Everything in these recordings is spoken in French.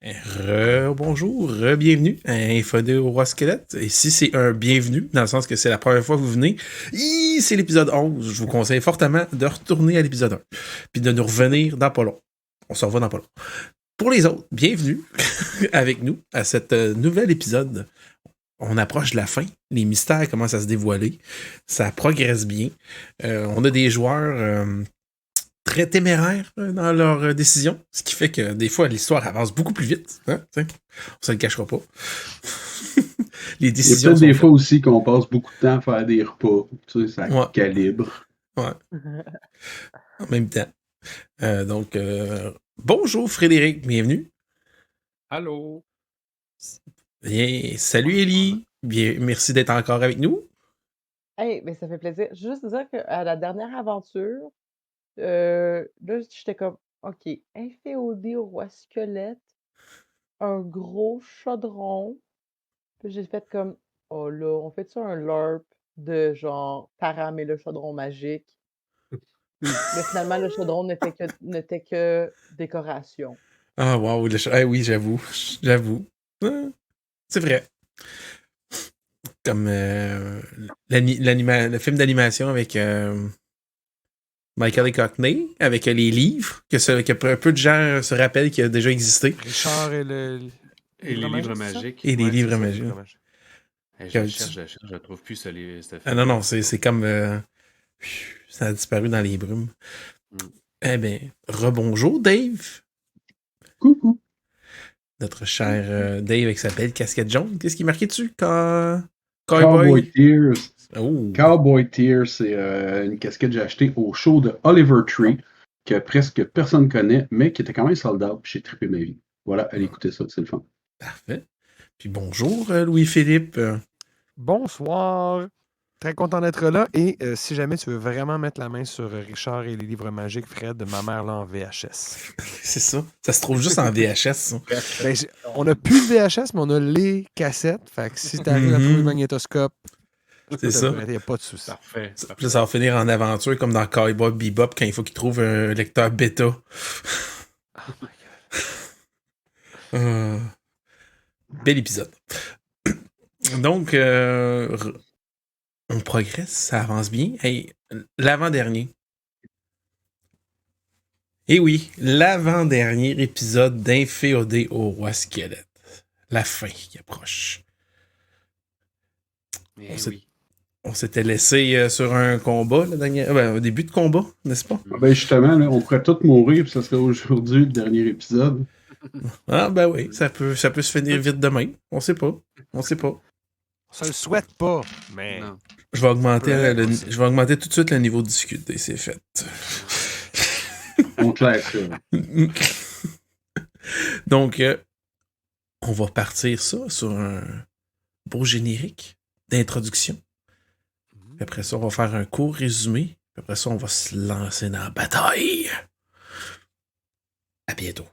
Bonjour, bienvenue à Infodé au Roi Squelette. Et si c'est un bienvenue, dans le sens que c'est la première fois que vous venez, c'est l'épisode 11. Je vous conseille fortement de retourner à l'épisode 1, puis de nous revenir dans pas long. On se revoit dans pas long. Pour les autres, bienvenue avec nous à cet nouvel épisode. On approche de la fin. Les mystères commencent à se dévoiler. Ça progresse bien. On a des joueurs très téméraires dans leurs décisions, ce qui fait que des fois, l'histoire avance beaucoup plus vite. Hein? On se le cachera pas. Les décisions. Il y a peut-être des fois aussi qu'on passe beaucoup de temps à faire des repas. Tu sais, ça calibre. Ouais. En même temps. Donc, bonjour Frédéric, bienvenue. Allô. Bien, salut Élie. Bien, merci d'être encore avec nous. Hey, mais ça fait plaisir. Juste dire qu'à la dernière aventure, là, j'étais comme, OK, inféodé au roi squelette, un gros chaudron. Puis j'ai fait comme, oh là, on fait ça un LARP de genre Taram et le chaudron magique. Mais finalement, le chaudron n'était que décoration. Ah, wow, oui, j'avoue. C'est vrai. Comme le film d'animation avec Michael Cockney, avec les livres, que peu de gens se rappellent qu'il a déjà existé. Richard et les livres magiques. Et les livres magiques. Je ne trouve plus ce film. Ah non, c'est comme... ça a disparu dans les brumes. Eh bien, rebonjour Dave. Coucou. Notre cher Dave avec sa belle casquette jaune. Qu'est-ce qui est marqué dessus? Cowboy Tears. Oh. Cowboy Tears, c'est une casquette que j'ai achetée au show de Oliver Tree, que presque personne connaît, mais qui était quand même sold out, puis j'ai trippé ma vie. Voilà, allez écouter ça, c'est le fun. Parfait. Puis bonjour Louis-Philippe. Bonsoir. Très content d'être là. Et si jamais tu veux vraiment mettre la main sur Richard et les livres magiques, Fred, ma mère l'a en VHS. C'est ça. Ça se trouve juste en VHS. Ça. Ben, on n'a plus le VHS, mais on a les cassettes. Fait que si tu arrives à trouver le magnétoscope, c'est ça. Il n'y a pas de souci. Parfait. Puis ça va finir en aventure comme dans Cowboy Bebop quand il faut qu'il trouve un lecteur bêta. Oh my God. Bel épisode. Donc, on progresse, ça avance bien. Hey, l'avant-dernier. Et oui, l'avant-dernier épisode d'Inféodé au Roi Squelette. La fin qui approche. On s'était laissé sur un combat, au début de combat, n'est-ce pas? Ben justement, là, on pourrait tous mourir, puis ça serait aujourd'hui le dernier épisode. Ah ben oui, ça peut se finir vite demain. On sait pas. On se le souhaite pas, mais... Non. Je vais augmenter tout de suite le niveau de difficulté, c'est fait. On claire ça. Donc, on va partir ça sur un beau générique d'introduction. Puis après ça, on va faire un court résumé. Puis après ça, on va se lancer dans la bataille. À bientôt.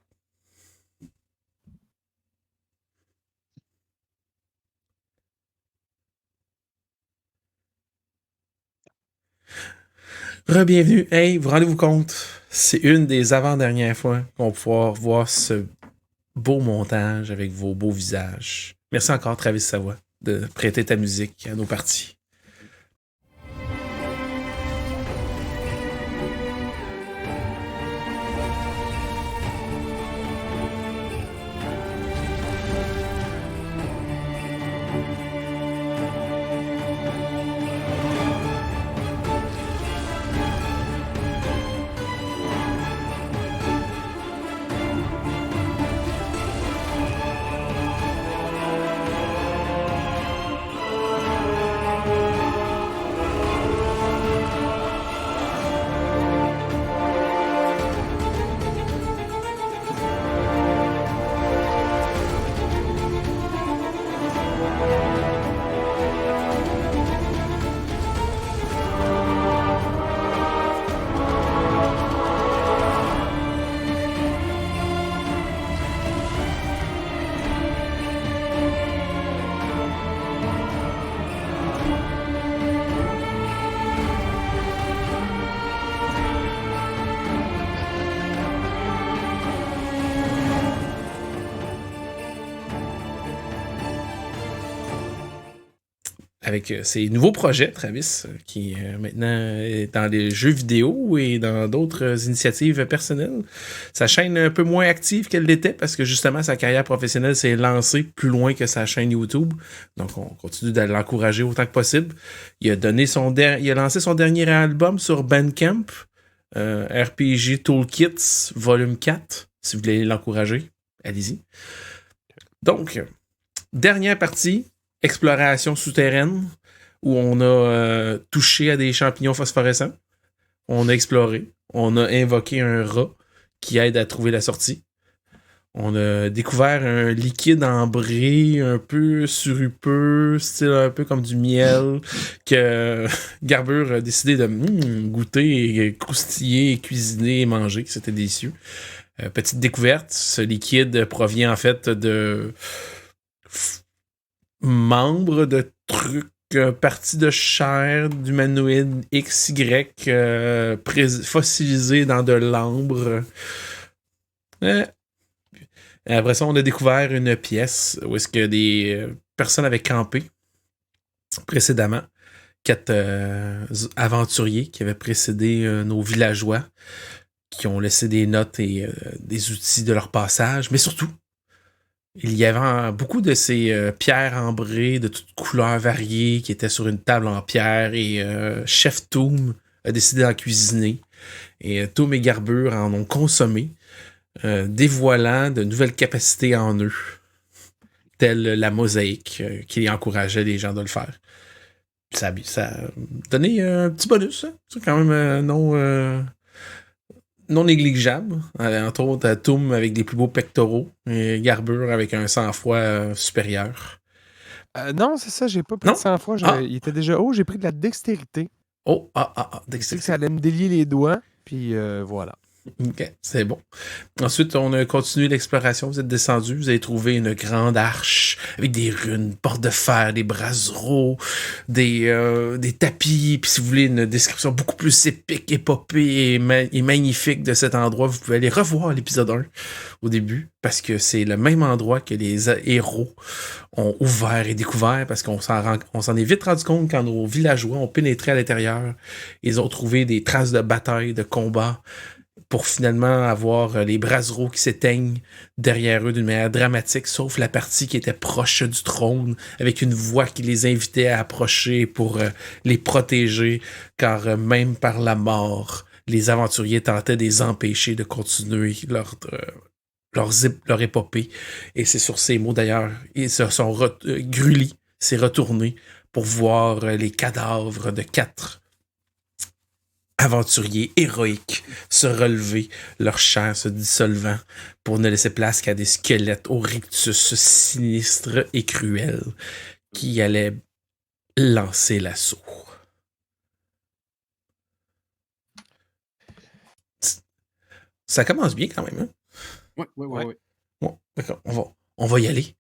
Re-bienvenue. Hey, vous rendez-vous compte? C'est une des avant-dernières fois qu'on va pouvoir voir ce beau montage avec vos beaux visages. Merci encore, Travis Savoie, de prêter ta musique à nos parties. avec ses nouveaux projets, Travis, qui maintenant est dans les jeux vidéo et dans d'autres initiatives personnelles. Sa chaîne est un peu moins active qu'elle l'était parce que justement sa carrière professionnelle s'est lancée plus loin que sa chaîne YouTube. Donc on continue de l'encourager autant que possible. Il a lancé son dernier album sur Bandcamp, RPG Toolkits Volume 4. Si vous voulez l'encourager, allez-y. Donc, dernière partie, exploration souterraine, où on a touché à des champignons phosphorescents. On a exploré. On a invoqué un rat qui aide à trouver la sortie. On a découvert un liquide ambré, un peu surupeux, style un peu comme du miel, que Garbure a décidé de goûter, et croustiller, et cuisiner et manger. C'était délicieux. Petite découverte, ce liquide provient en fait de membres de trucs, parties de chair d'humanoïdes XY fossilisés dans de l'ambre. Après ça, on a découvert une pièce où est-ce que des personnes avaient campé précédemment. 4 aventuriers qui avaient précédé nos villageois, qui ont laissé des notes et des outils de leur passage, mais surtout, il y avait beaucoup de ces pierres ambrées de toutes couleurs variées qui étaient sur une table en pierre et Chef Toom a décidé d'en cuisiner. Et Toom et Garbure en ont consommé, dévoilant de nouvelles capacités en eux, telle la mosaïque qui encourageait les gens de le faire. Ça a donné un petit bonus, hein? C'est quand même non négligeable. Entre autres, Toom avec des plus beaux pectoraux et Garbure avec un sang-froid supérieur. Non, c'est ça, j'ai pas pris de sang-froid. Il était déjà haut, j'ai pris de la dextérité. Dextérité. Ça allait me délier les doigts, puis voilà. Ok, c'est bon. Ensuite, on a continué l'exploration. Vous êtes descendu, vous avez trouvé une grande arche avec des runes, portes de fer, des brassereaux, des tapis. Puis si vous voulez une description beaucoup plus épique, épopée et magnifique de cet endroit, vous pouvez aller revoir l'épisode 1 au début, parce que c'est le même endroit que les héros ont ouvert et découvert, parce qu'on s'en est vite rendu compte quand nos villageois ont pénétré à l'intérieur. Ils ont trouvé des traces de bataille, de combat, pour finalement avoir les brassereaux qui s'éteignent derrière eux d'une manière dramatique, sauf la partie qui était proche du trône, avec une voix qui les invitait à approcher pour les protéger, car même par la mort, les aventuriers tentaient de les empêcher de continuer leur épopée. Et c'est sur ces mots d'ailleurs, ils se sont Grully s'est retourné pour voir les cadavres de 4 aventuriers héroïques se relever, leur chair se dissolvant pour ne laisser place qu'à des squelettes au rictus sinistre et cruel qui allaient lancer l'assaut. Ça commence bien quand même, hein? Ouais. Bon, d'accord, on va y aller.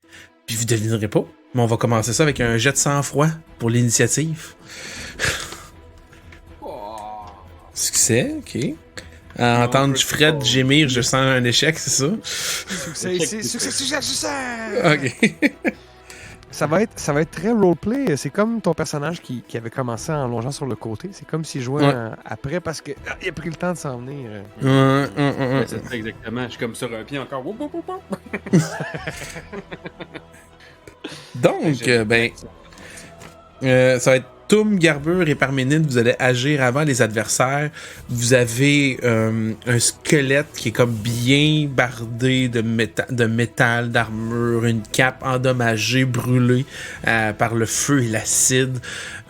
Puis vous devinerez pas, mais on va commencer ça avec un jet de sang-froid pour l'initiative. Succès, ok. À entendre Fred gémir, je sens un échec, c'est ça? Succès! Ok. Ça va être très roleplay. C'est comme ton personnage qui avait commencé en longeant sur le côté. C'est comme s'il jouait après parce qu'il a pris le temps de s'en venir. C'est ça, exactement. Je suis comme sur un pied encore. Donc, ça va être Toom, Garbure et Parménide, vous allez agir avant les adversaires. Vous avez un squelette qui est comme bien bardé de métal, d'armure, une cape endommagée, brûlée par le feu et l'acide.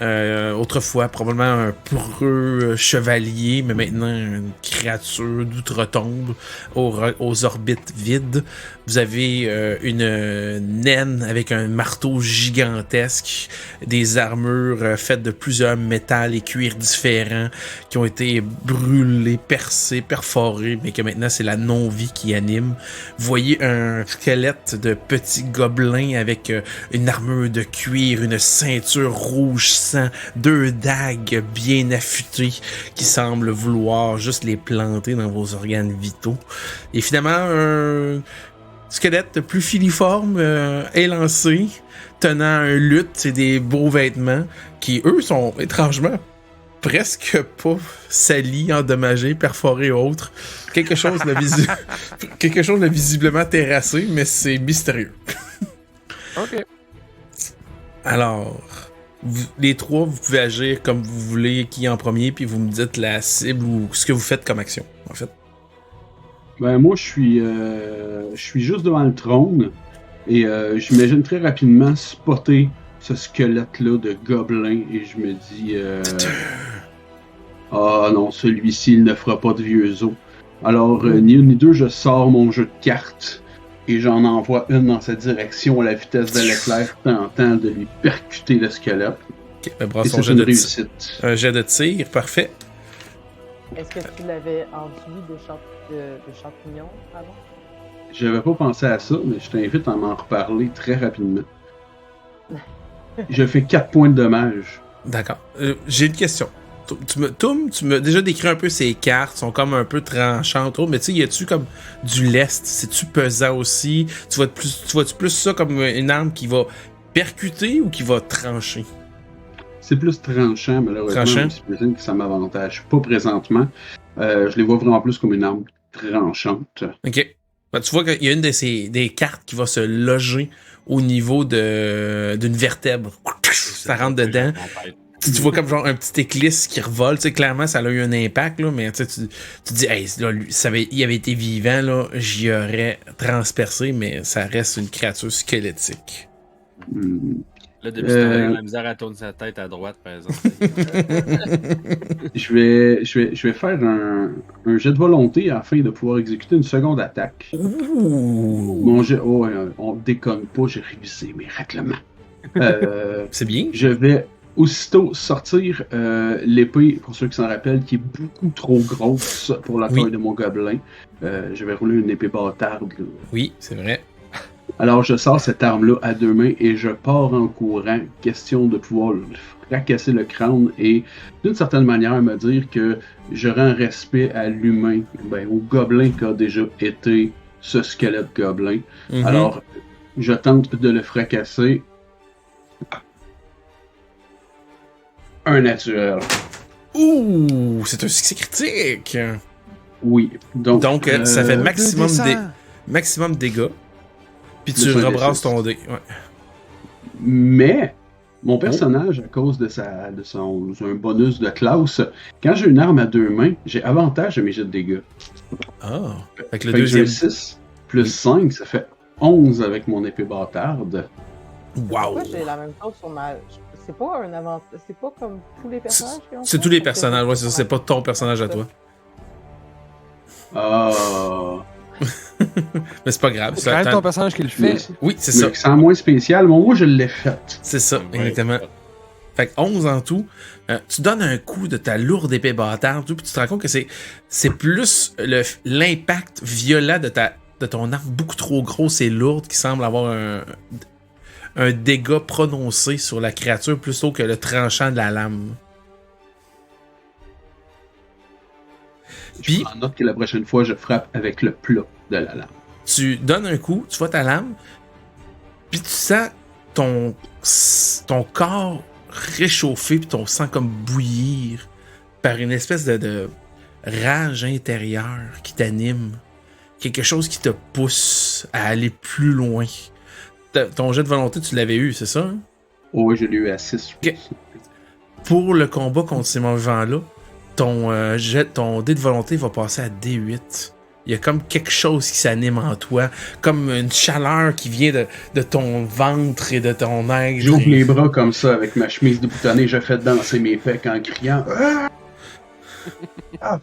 Autrefois, probablement un preux chevalier, mais maintenant une créature d'outre-tombe aux orbites vides. Vous avez une naine avec un marteau gigantesque, des armures faites de plusieurs métals et cuirs différents qui ont été brûlés, percés, perforés, mais que maintenant c'est la non-vie qui anime. Vous voyez un squelette de petit gobelin avec une armure de cuir, une ceinture rouge sang, 2 dagues bien affûtées qui semblent vouloir juste les planter dans vos organes vitaux. Et finalement, squelette plus filiforme, élancé, tenant un luth et des beaux vêtements qui, eux, sont étrangement presque pas salis, endommagés, perforés ou autres. Quelque chose de visiblement terrassé, mais c'est mystérieux. OK. Alors, les trois, vous pouvez agir comme vous voulez, qui est en premier, puis vous me dites la cible ou ce que vous faites comme action, en fait. Ben, moi, je suis juste devant le trône et j'imagine très rapidement spotter ce squelette-là de gobelin et je me dis ah non, celui-ci, il ne fera pas de vieux os. Alors, ni une ni deux, je sors mon jeu de cartes et j'en envoie une dans sa direction à la vitesse de l'éclair, tentant de lui percuter le squelette. Ok, ben, brasse Et ton c'est jet une de réussite. un jet de tir, parfait. Est-ce que tu l'avais enduit de champignons avant? J'avais pas pensé à ça, mais je t'invite à m'en reparler très rapidement. Je fais 4 points de dommage. D'accord. J'ai une question. Tu m'as déjà décrit un peu ces cartes, sont comme un peu tranchantes, mais tu sais, y a-tu comme du lest? C'est-tu pesant aussi? Tu vois-tu plus ça comme une arme qui va percuter ou qui va trancher? C'est plus tranchant, malheureusement. Tranchant? J'imagine que ça m'avantage pas présentement. Je les vois vraiment plus comme une arme tranchante. Ok. Ben, tu vois qu'il y a une des cartes qui va se loger au niveau d'une vertèbre. Ça rentre dedans. Tu vois comme genre un petit éclisse qui revole. Tu sais, clairement, ça a eu un impact, là, mais tu dis, hey, là, il avait été vivant, là, j'y aurais transpercé, mais ça reste une créature squelettique. Là, depuis ce temps-là, il a la misère à tourner sa tête à droite, par exemple. Je vais faire un jet de volonté afin de pouvoir exécuter une seconde attaque. Ouh! Mon jet, on déconne pas, j'ai révisé mes règlements. C'est bien. Je vais aussitôt sortir l'épée, pour ceux qui s'en rappellent, qui est beaucoup trop grosse pour la taille de mon gobelin. Je vais rouler une épée bâtarde. Là. Oui, c'est vrai. Alors je sors cette arme-là à deux mains et je pars en courant, question de pouvoir fracasser le crâne et d'une certaine manière me dire que je rends respect à l'humain, au gobelin qu'a déjà été ce squelette gobelin. Mm-hmm. Alors je tente de le fracasser. Un naturel. Ouh! C'est un succès critique! Oui. Donc ça fait maximum de dégâts. Puis tu rebrasses ton dé. Ouais. Mais mon personnage, à cause de un bonus de classe, quand j'ai une arme à deux mains, j'ai avantage à mes jets de dégâts. Ah! Avec le fait deuxième. Que j'ai 6 plus 5, ça fait 11 avec mon épée bâtarde. Wow! Pourquoi j'ai la même chose sur ma... C'est pas un avantage... C'est pas comme tous les personnages qui ont C'est ça? tous les personnages, ouais, c'est pas ton personnage à toi. Ah... Mais c'est pas grave. C'est quand même ton personnage qui le fait. Oui, c'est ça. C'est moins spécial, mais moi je l'ai fait. C'est ça, Ouais. exactement. Fait que 11 en tout. Tu donnes un coup de ta lourde épée bâtarde, puis tu te rends compte que c'est plus l'impact violent de ton arme beaucoup trop grosse et lourde qui semble avoir un dégât prononcé sur la créature plutôt que le tranchant de la lame. Puis, Je note que la prochaine fois, je frappe avec le plat de la lame. tu donnes un coup, tu vois ta lame, puis tu sens ton corps réchauffer, puis ton sang comme bouillir par une espèce de rage intérieure qui t'anime. Quelque chose qui te pousse à aller plus loin. Ton jet de volonté, tu l'avais eu, c'est ça? Hein? Oh, oui, je l'ai eu à 6. Ok. Pour le combat contre ces morts-vivants-là, ton dé de volonté va passer à D8. Il y a comme quelque chose qui s'anime en toi, comme une chaleur qui vient de ton ventre et de ton aigle. J'ouvre les bras comme ça avec ma chemise déboutonnée, je fais danser mes pecs en criant. Ah!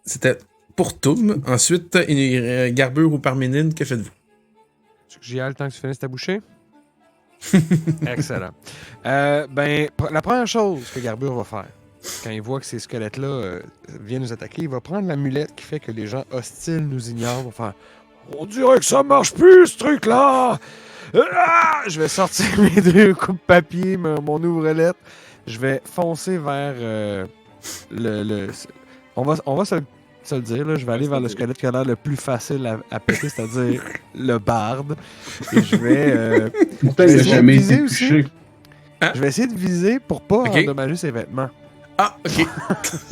C'était pour Toum. Ensuite, Garbure ou Parménide, que faites-vous? J'y ai le temps que tu finisses ta bouchée? Excellent. La première chose que Garbure va faire, quand il voit que ces squelettes-là viennent nous attaquer, il va prendre l'amulette qui fait que les gens hostiles nous ignorent. Il va faire « On dirait que ça marche plus, ce truc-là! Ah! » Je vais sortir mes deux coupes papier, mon ouvre-lettre. Je vais foncer vers on va se se le dire. Là. Je vais aller vers le squelette qui a l'air le plus facile à péter, c'est-à-dire le barde. Et je vais. Pourtant, il n'a jamais été touché. Hein? Je vais essayer de viser pour pas endommager ses vêtements. Ah, ok.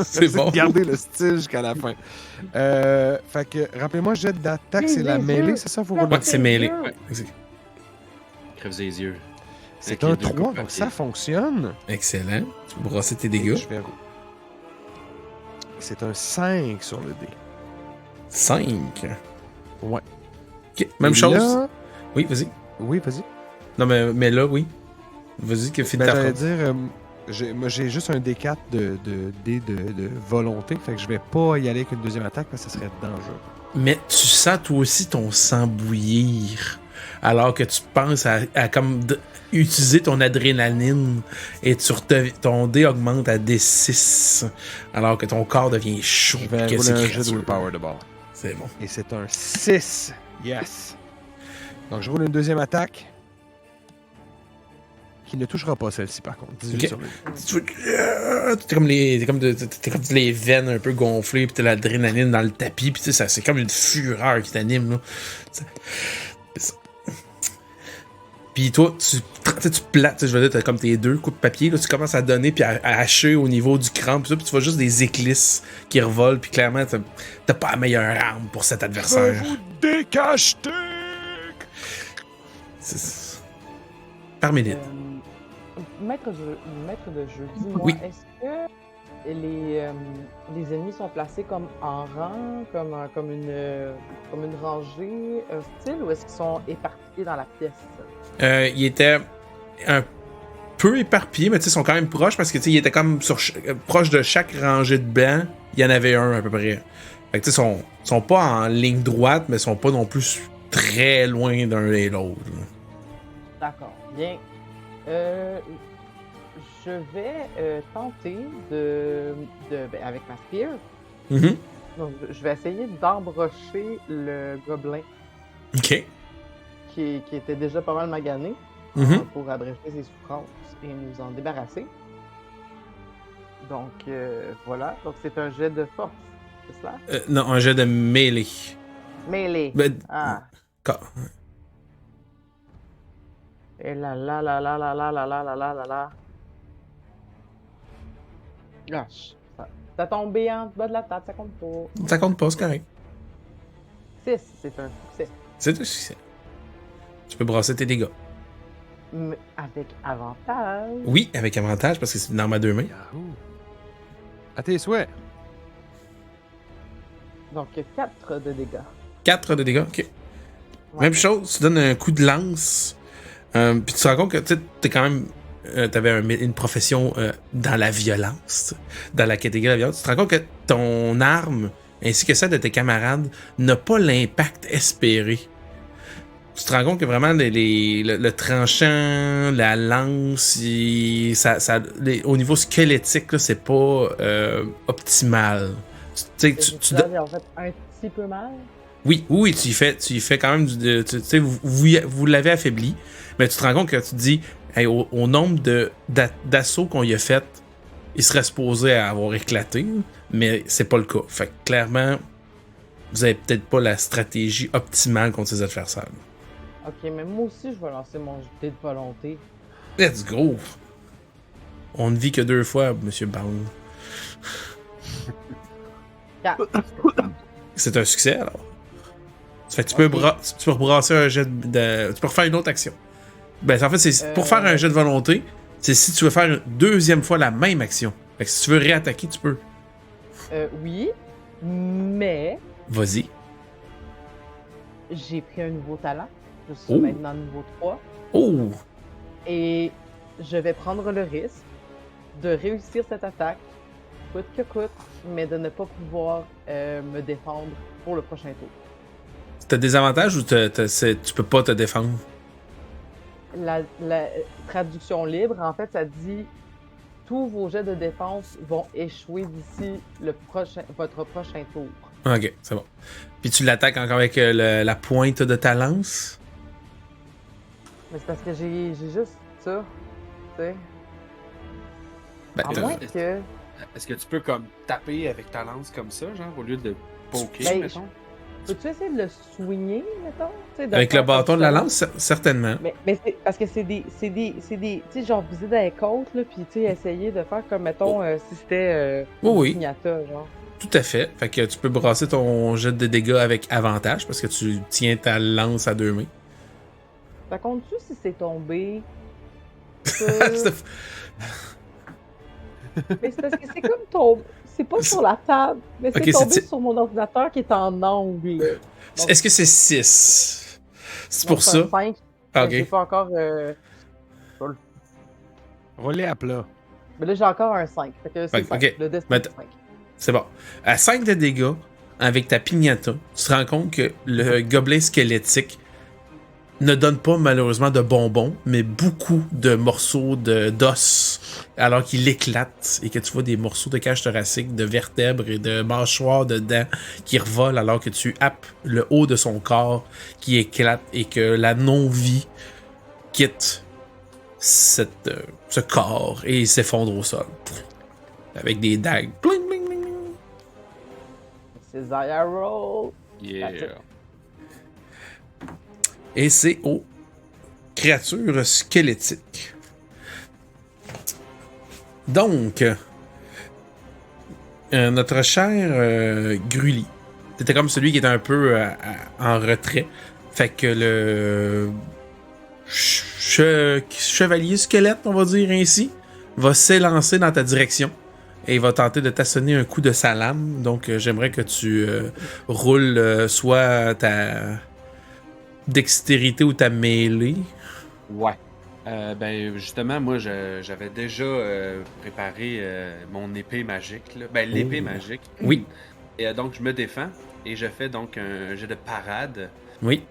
C'est bon. Garder le style jusqu'à la fin. Fait que, rappelez-moi, jet d'attaque, c'est la mêlée, c'est ça? Faut Ouais, c'est mêlée. Ouais. Crève les yeux. C'est un 3, donc ça fonctionne. Excellent. Tu peux brasser tes dégâts. C'est un 5 sur le dé. 5? Ouais. Ok, même chose. Là... Oui, vas-y. Oui, vas-y. Non, mais là, oui. Vas-y, que fait ta j'allais dire, moi j'ai juste un D4 de volonté, fait que je vais pas y aller avec une deuxième attaque parce que ça serait dangereux. Mais tu sens toi aussi ton sang bouillir. Alors que tu penses à comme utiliser ton adrénaline et ton dé augmente à D6 alors que ton corps devient chaud. Je vais rouler un jeu de willpower de bord. C'est bon. Et c'est un 6. Yes. Donc je roule une deuxième attaque qui ne touchera pas celle-ci par contre. 18 sur le... T'es comme les veines un peu gonflées puis t'as l'adrénaline dans le tapis puis ça c'est comme une fureur qui t'anime là. Puis toi, tu plates, je veux dire, t'as comme tes 2 coups de papier, là, tu commences à donner puis à hacher au niveau du cran, puis tu vois juste des éclisses qui revolent, puis clairement, t'as pas la meilleure arme pour cet adversaire. Je vous décacheter! Par minute. Maître de jeu, dis-moi, oui. Est-ce que les ennemis sont placés comme en rang, comme une rangée hostile, ou est-ce qu'ils sont éparpillés dans la pièce? Ils étaient un peu éparpillés, mais ils sont quand même proches parce que ils étaient comme proches de chaque rangée de bancs. Il y en avait un à peu près. Fait que ils sont pas en ligne droite, mais ils sont pas non plus très loin d'un et l'autre. D'accord, bien. Je vais tenter avec ma spear. Mm-hmm. Donc, je vais essayer d'embrocher le gobelin. OK. Qui était déjà pas mal magané pour adresser ses souffrances et nous en débarrasser. Donc, voilà. Donc, c'est un jet de force, c'est cela? Non, un jet de mêlée. Mêlée. Ben, ah. Et là. Gosh. Ça tombé en bas de la table, ça compte pas. Ça compte pas, c'est correct. 6, c'est un succès. C'est un succès. Tu peux brasser tes dégâts. Avec avantage. Oui, avec avantage, parce que c'est dans ma 2 mains. Yahoo. À tes souhaits. Donc, 4 de dégâts. 4 de dégâts, ok. Ouais. Même chose, tu donnes un coup de lance. Puis tu te rends compte que t'es quand même. T'avais une profession dans la violence, dans la catégorie de la violence. Tu te rends compte que ton arme, ainsi que celle de tes camarades, n'a pas l'impact espéré. Tu te rends compte que vraiment le tranchant, la lance, au niveau squelettique, là, c'est pas optimal. Tu en fait un petit peu mal? Oui, tu y fais quand même vous l'avez affaibli, mais tu te rends compte que tu te dis, hey, au nombre d'assauts qu'on y a fait, il serait supposé avoir éclaté, mais c'est pas le cas. Fait que clairement, vous avez peut-être pas la stratégie optimale contre ses adversaires. Ok, mais moi aussi, je vais lancer mon dé de volonté. Let's go! On ne vit que 2 fois, Monsieur Brown. 4. C'est un succès, alors. Ça fait que tu peux rebrasser un jet tu peux refaire une autre action. Ben, en fait, c'est pour faire un jet de volonté, c'est si tu veux faire une deuxième fois la même action. Fait que si tu veux réattaquer, tu peux. Oui, mais... Vas-y. J'ai pris un nouveau talent. Je suis maintenant niveau 3. Oh! Et je vais prendre le risque de réussir cette attaque, coûte que coûte, mais de ne pas pouvoir me défendre pour le prochain tour. T'as des avantages ou tu peux pas te défendre? La traduction libre, en fait, ça dit tous vos jets de défense vont échouer d'ici votre prochain tour. Ok, c'est bon. Puis tu l'attaques encore avec la pointe de ta lance? Mais c'est parce que j'ai juste ça, tu sais. Ben, à moins que Est-ce que tu peux comme taper avec ta lance comme ça, genre, au lieu de poker, Ben, mettons? Peux-tu essayer de le swinger, mettons? Tu sais, de Avec le faire comme bâton de la justement- lance, certainement. Mais c'est parce que c'est des, tu sais, genre viser dans les côtes, là, puis tu sais, essayer de faire comme, mettons, si c'était Oui, une oui. pignata, genre. Tout à fait. Fait que tu peux brasser ton jet de dégâts avec avantage parce que tu tiens ta lance à 2 mains. Ça compte-tu si c'est tombé? C'est- Mais c'est parce que c'est comme tombé. C'est pas sur la table, mais c'est Ok, tombé c'est- sur mon ordinateur qui est en angle. Donc, Est-ce que c'est 6? C'est non, pour c'est ça? un 5. Ah, J'ai ok. pas encore. Relais à plat. Mais là, j'ai encore un 5. Fait que c'est Ok, 5. ok. Le destin, Mais c'est 5. C'est bon. À 5 de dégâts, avec ta pignata, tu te rends compte que le gobelin squelettique ne donne pas malheureusement de bonbons, mais beaucoup de morceaux d'os, alors qu'il éclate et que tu vois des morceaux de cage thoracique, de vertèbres et de mâchoires de dents qui revolent alors que tu happes le haut de son corps qui éclate et que la non-vie quitte ce corps et il s'effondre au sol. Avec des dagues. Bling, bling, bling, bling. C'est Zaya Roll. Yeah. Et c'est aux créatures squelettiques. Donc, notre cher Grully, c'était comme celui qui était un peu en retrait. Fait que le chevalier squelette, on va dire ainsi, va s'élancer dans ta direction. Et il va tenter de t'assonner un coup de sa lame. Donc, j'aimerais que tu roules soit ta dextérité ou ta mêlée. Ouais. Ben, justement, moi, j'avais déjà préparé mon épée magique. Là. Ben, l'épée Oh. magique. Oui. Et donc, je me défends et je fais donc un jet de parade. Oui.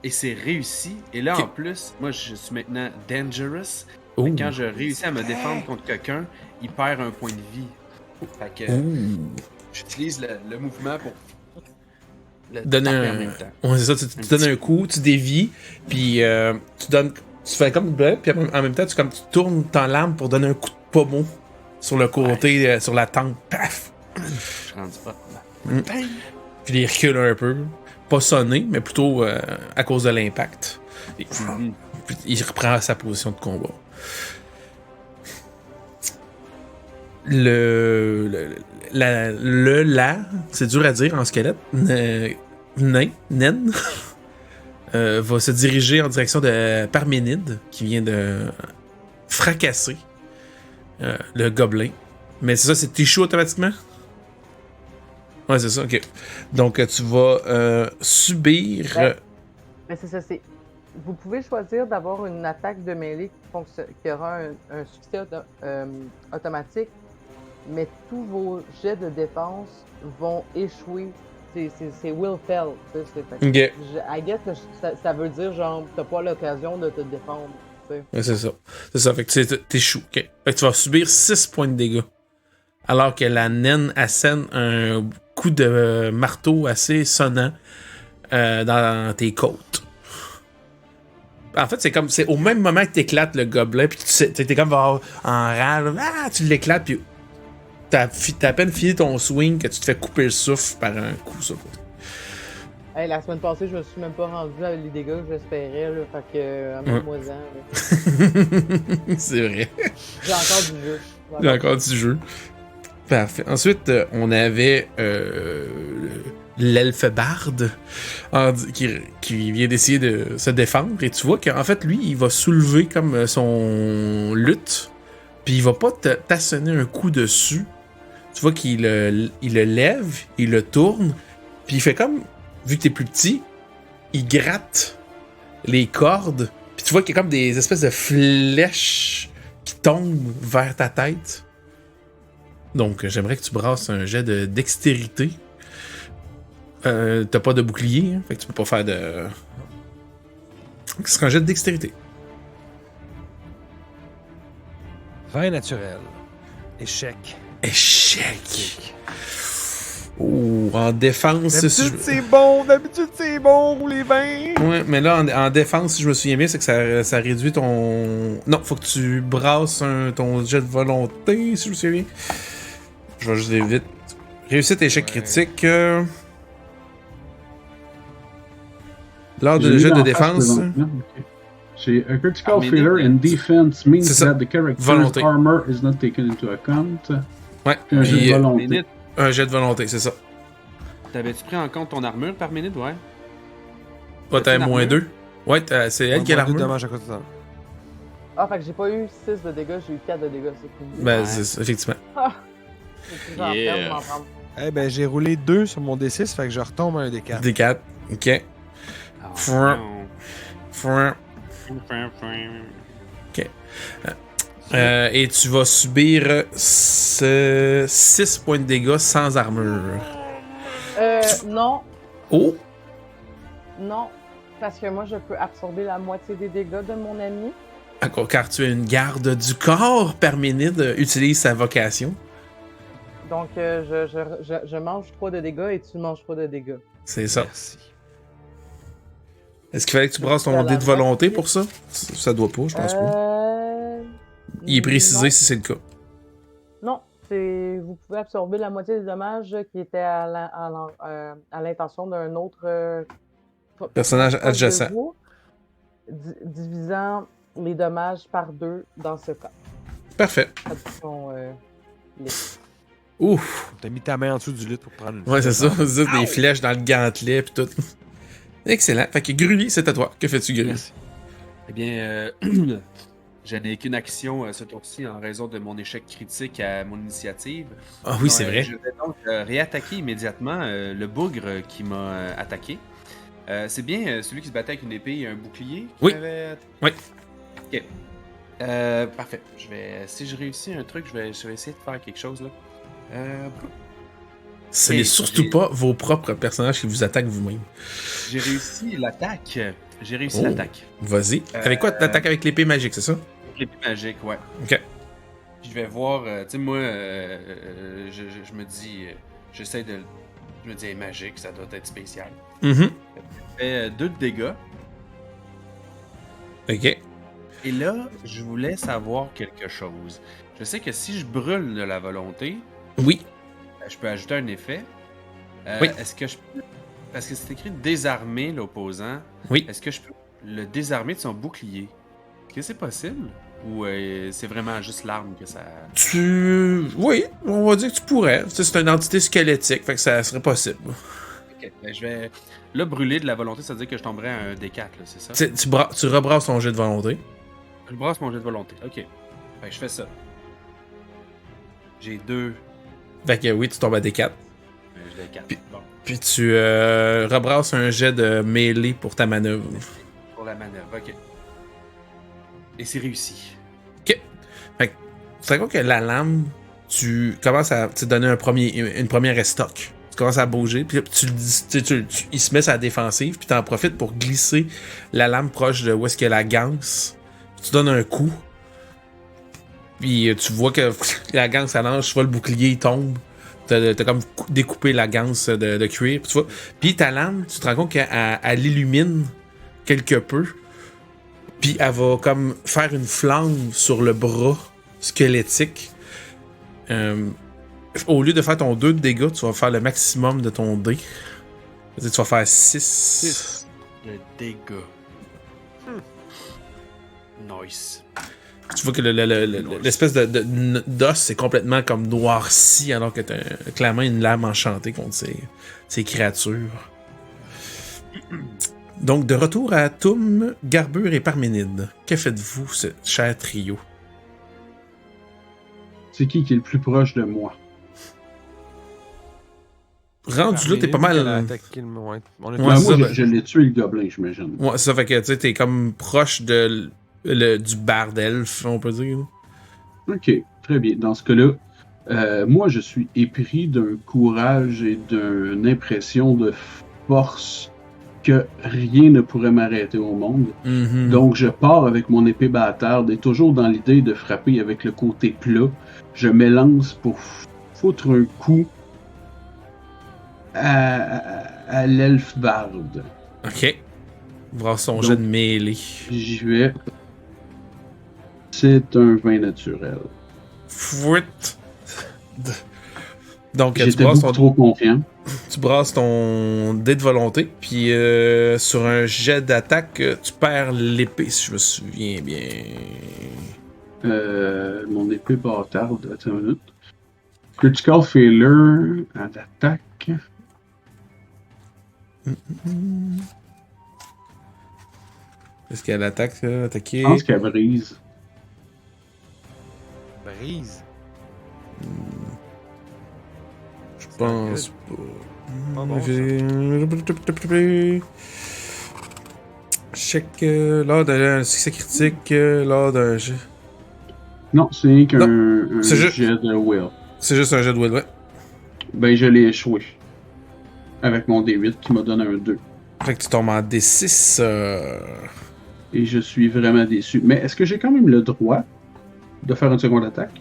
Et c'est réussi. Et là, Ok. en plus, moi, je suis maintenant dangerous. Ouh. Quand je réussis à me défendre contre quelqu'un, il perd un point de vie. Fait que Ouh. j'utilise le mouvement pour le Donner taper un... en même temps. Ouais, c'est ça, tu donnes un coup, tu dévies, puis tu fais comme bleu, puis en même temps, tu tournes ton lame pour donner un coup de pommeau sur le côté, sur la tempe. Paf! Je suis rendu pas. Puis il recule un peu. Pas sonné, mais plutôt à cause de l'impact. Et- puis il reprend sa position de combat. C'est dur à dire en squelette. Naine va se diriger en direction de Parménide, qui vient de fracasser le gobelin. Mais c'est ça, c'est Tichou automatiquement? Ouais, c'est ça, ok. Donc, tu vas subir... Ouais. Mais c'est ça, c'est. Vous pouvez choisir d'avoir une attaque de mêlée qui aura un succès automatique, mais tous vos jets de défense vont échouer. C'est will fail. Ok. I guess que ça veut dire, genre, t'as pas l'occasion de te défendre. Tu sais. Ouais, c'est ça. C'est ça, fait que t'échoues. Ok. Fait que tu vas subir 6 points de dégâts. Alors que la naine assène un coup de marteau assez sonnant dans tes côtes. En fait, c'est au même moment que t'éclates le gobelin, puis t'es comme en rang, là, tu l'éclates, puis t'as à peine fini ton swing que tu te fais couper le souffle par un coup, ça. Hey, la semaine passée, je me suis même pas rendu avec les dégâts que j'espérais. Là, fait que, amène-moi-en. C'est vrai. J'ai encore du jeu. Il y a encore du jeu. Parfait. Ensuite, on avait l'elfe barde qui vient d'essayer de se défendre. Et tu vois qu'en fait, lui, il va soulever comme son lutte. Puis il va pas t'assonner un coup dessus. Tu vois qu'il il le lève, il le tourne. Puis il fait comme, vu que t'es plus petit, il gratte les cordes. Puis tu vois qu'il y a comme des espèces de flèches qui tombent vers ta tête. Donc, j'aimerais que tu brasses un jet de dextérité. T'as pas de bouclier, hein, fait que tu peux pas faire de... Ce sera un jet de dextérité. 20 naturel. Échec. Échec! Oh, en défense, D'habitude, c'est bon. D'habitude, c'est bon, rouler 20. Ouais, mais là, en défense, si je me souviens bien, c'est que ça réduit ton... Non, faut que tu brasses ton jet de volonté, si je me souviens bien. Je vais juste aller vite. Réussite, échec critique. Lors de jet de défense... J'ai a critical Parménide, failure in defense means c'est ça. that the character's Volonté. armor is not taken into account. Ouais, Puis un jet puis, de volonté. Parménide, un jet de volonté, c'est ça. t'avais-tu pris en compte ton armure, Parménide? Ouais. Ouais, t'as T'as-tu moins l'armure? 2. Ouais, c'est elle qui a Moins deux l'armure. dommages à cause de ça. Ah, fait que j'ai pas eu 6 de dégâts, j'ai eu 4 de dégâts, c'est cool. Ben, Ouais. c'est ça, effectivement. C'est plus en Yeah. ferme, m'en prendre. Eh ben, j'ai roulé 2 sur mon D6, fait que je retombe à un D4. Des 4. Ok. Ah, Fouin. non. Fouin. Fouin, fouin. Et tu vas subir 6 points de dégâts sans armure. Non, Oh! non, parce que moi, je peux absorber la moitié des dégâts de mon ami. Car tu es une garde du corps, Parménide utilise sa vocation. Donc, je mange 3 de dégâts et tu manges 3 de dégâts. C'est ça. Merci. Est-ce qu'il fallait que tu brasses ton À la dé de volonté moitié. pour ça? Ça doit pas, je pense pas. Il est non. précisé si c'est le cas. Non, vous pouvez absorber la moitié des dommages qui étaient à l'intention d'un autre Personnage proche de adjacent. vous, divisant les dommages par 2 dans ce cas. Parfait. Addition, liste. Ouf! T'as mis ta main en dessous du lutte pour prendre une Ouais, c'est ça. flèche. C'est des flèches dans le gantelet pis tout. Excellent. Fait que Grully, c'est à toi. Que fais-tu, Grully? Merci. Eh bien, je n'ai qu'une action ce tour-ci en raison de mon échec critique à mon initiative. Ah oui, c'est vrai. Je vais donc réattaquer immédiatement le bougre qui m'a attaqué. C'est bien celui qui se battait avec une épée et un bouclier qui Oui. m'avait- Oui. Ok. Parfait. Si je réussis un truc, je vais essayer de faire quelque chose là. Ce n'est Hey, surtout j'ai- pas vos propres personnages qui vous attaquent vous-même. J'ai réussi l'attaque. J'ai réussi Oh. l'attaque. Vas-y. Avec quoi? T'attaques avec l'épée magique, c'est ça? L'épée magique, ouais. Ok. Puis je vais voir, tu sais, moi, je me dis, j'essaie de. Je me dis, hey, magique, ça doit être spécial. Mhm. Je fais 2 de dégâts. Ok. Et là, je voulais savoir quelque chose. Je sais que si je brûle de la volonté, Oui. je peux ajouter un effet. Oui. Est-ce que je peux. Parce que c'est écrit désarmer l'opposant. Oui. Est-ce que je peux le désarmer de son bouclier? Est-ce que c'est possible? Ou c'est vraiment juste l'arme que ça. Oui, on va dire que tu pourrais. Tu sais, c'est une entité squelettique, fait que ça serait possible. Ok, ben je vais. Là, brûler de la volonté, ça veut dire que je tomberais à un D4, là, c'est ça? Tu rebrasses ton jet de volonté. Je brasse mon jet de volonté. Ok. Fait que je fais ça. J'ai 2. Fait que oui, tu tombes à D4. Je l'ai 4. Puis- Bon, Puis tu rebrasses un jet de mêlée pour ta manœuvre. pour la manœuvre, ok. Et c'est réussi. Ok. Fait que tu te rends compte que la lame, tu commences à te donner une première restock. Tu commences à bouger, puis là, il se met sur la défensive, puis t'en profites pour glisser la lame proche de où est-ce qu'il y a la ganse. Tu donnes un coup, puis tu vois que la ganse elle lance, tu vois le bouclier, il tombe. T'as comme découpé la ganse de cuir, puis tu vois. Puis ta lame, tu te rends compte qu'elle l'illumine quelque peu, puis elle va comme faire une flamme sur le bras squelettique. Au lieu de faire ton 2 de dégâts, tu vas faire le maximum de ton dé. C'est-à-dire, tu vas faire 6. 6 de dégâts. Nice. Tu vois que l'espèce d'os est complètement comme noirci, alors que t'as clairement une lame enchantée contre ces créatures. Donc, de retour à Toum, Garbure et Parménide. Que faites-vous, ce cher trio? C'est qui est le plus proche de moi? Rendu là, t'es pas mal. Elle a attaqué le- ouais. On est Ouais, moi, c'est ça, je l'ai tué le gobelin, j'imagine. Ouais, ça fait que tu sais, t'es comme proche du bar d'elfe, on peut dire. Ok, très bien. Dans ce cas-là, moi, je suis épris d'un courage et d'une impression de force que rien ne pourrait m'arrêter au monde. Mhm. Donc, je pars avec mon épée bâtarde et toujours dans l'idée de frapper avec le côté plat, je m'élance pour foutre un coup à l'elfe barde. Ok. Voir son Donc- jet de mêlée. J'y vais. C'est un vin naturel. Fouit. Donc, J'étais beaucoup trop confiant. tu brasses ton dé de volonté, puis sur un jet d'attaque, tu perds l'épée, si je me souviens bien. Mon épée bâtarde. Attends une minute. Critical failure à l'attaque. Est-ce qu'elle attaque, attaquer? Je pense qu'elle brise. Brise. Je pense pas. Pas bon, Check lors d'un succès critique, lors d'un jet. Non, c'est qu'un un c'est juste- jet de will. C'est juste un jet de will, ouais. Ben, je l'ai échoué. Avec mon D8 qui m'a donné un 2. Fait que tu tombes en D6. Et je suis vraiment déçu. Mais est-ce que j'ai quand même le droit de faire une seconde attaque?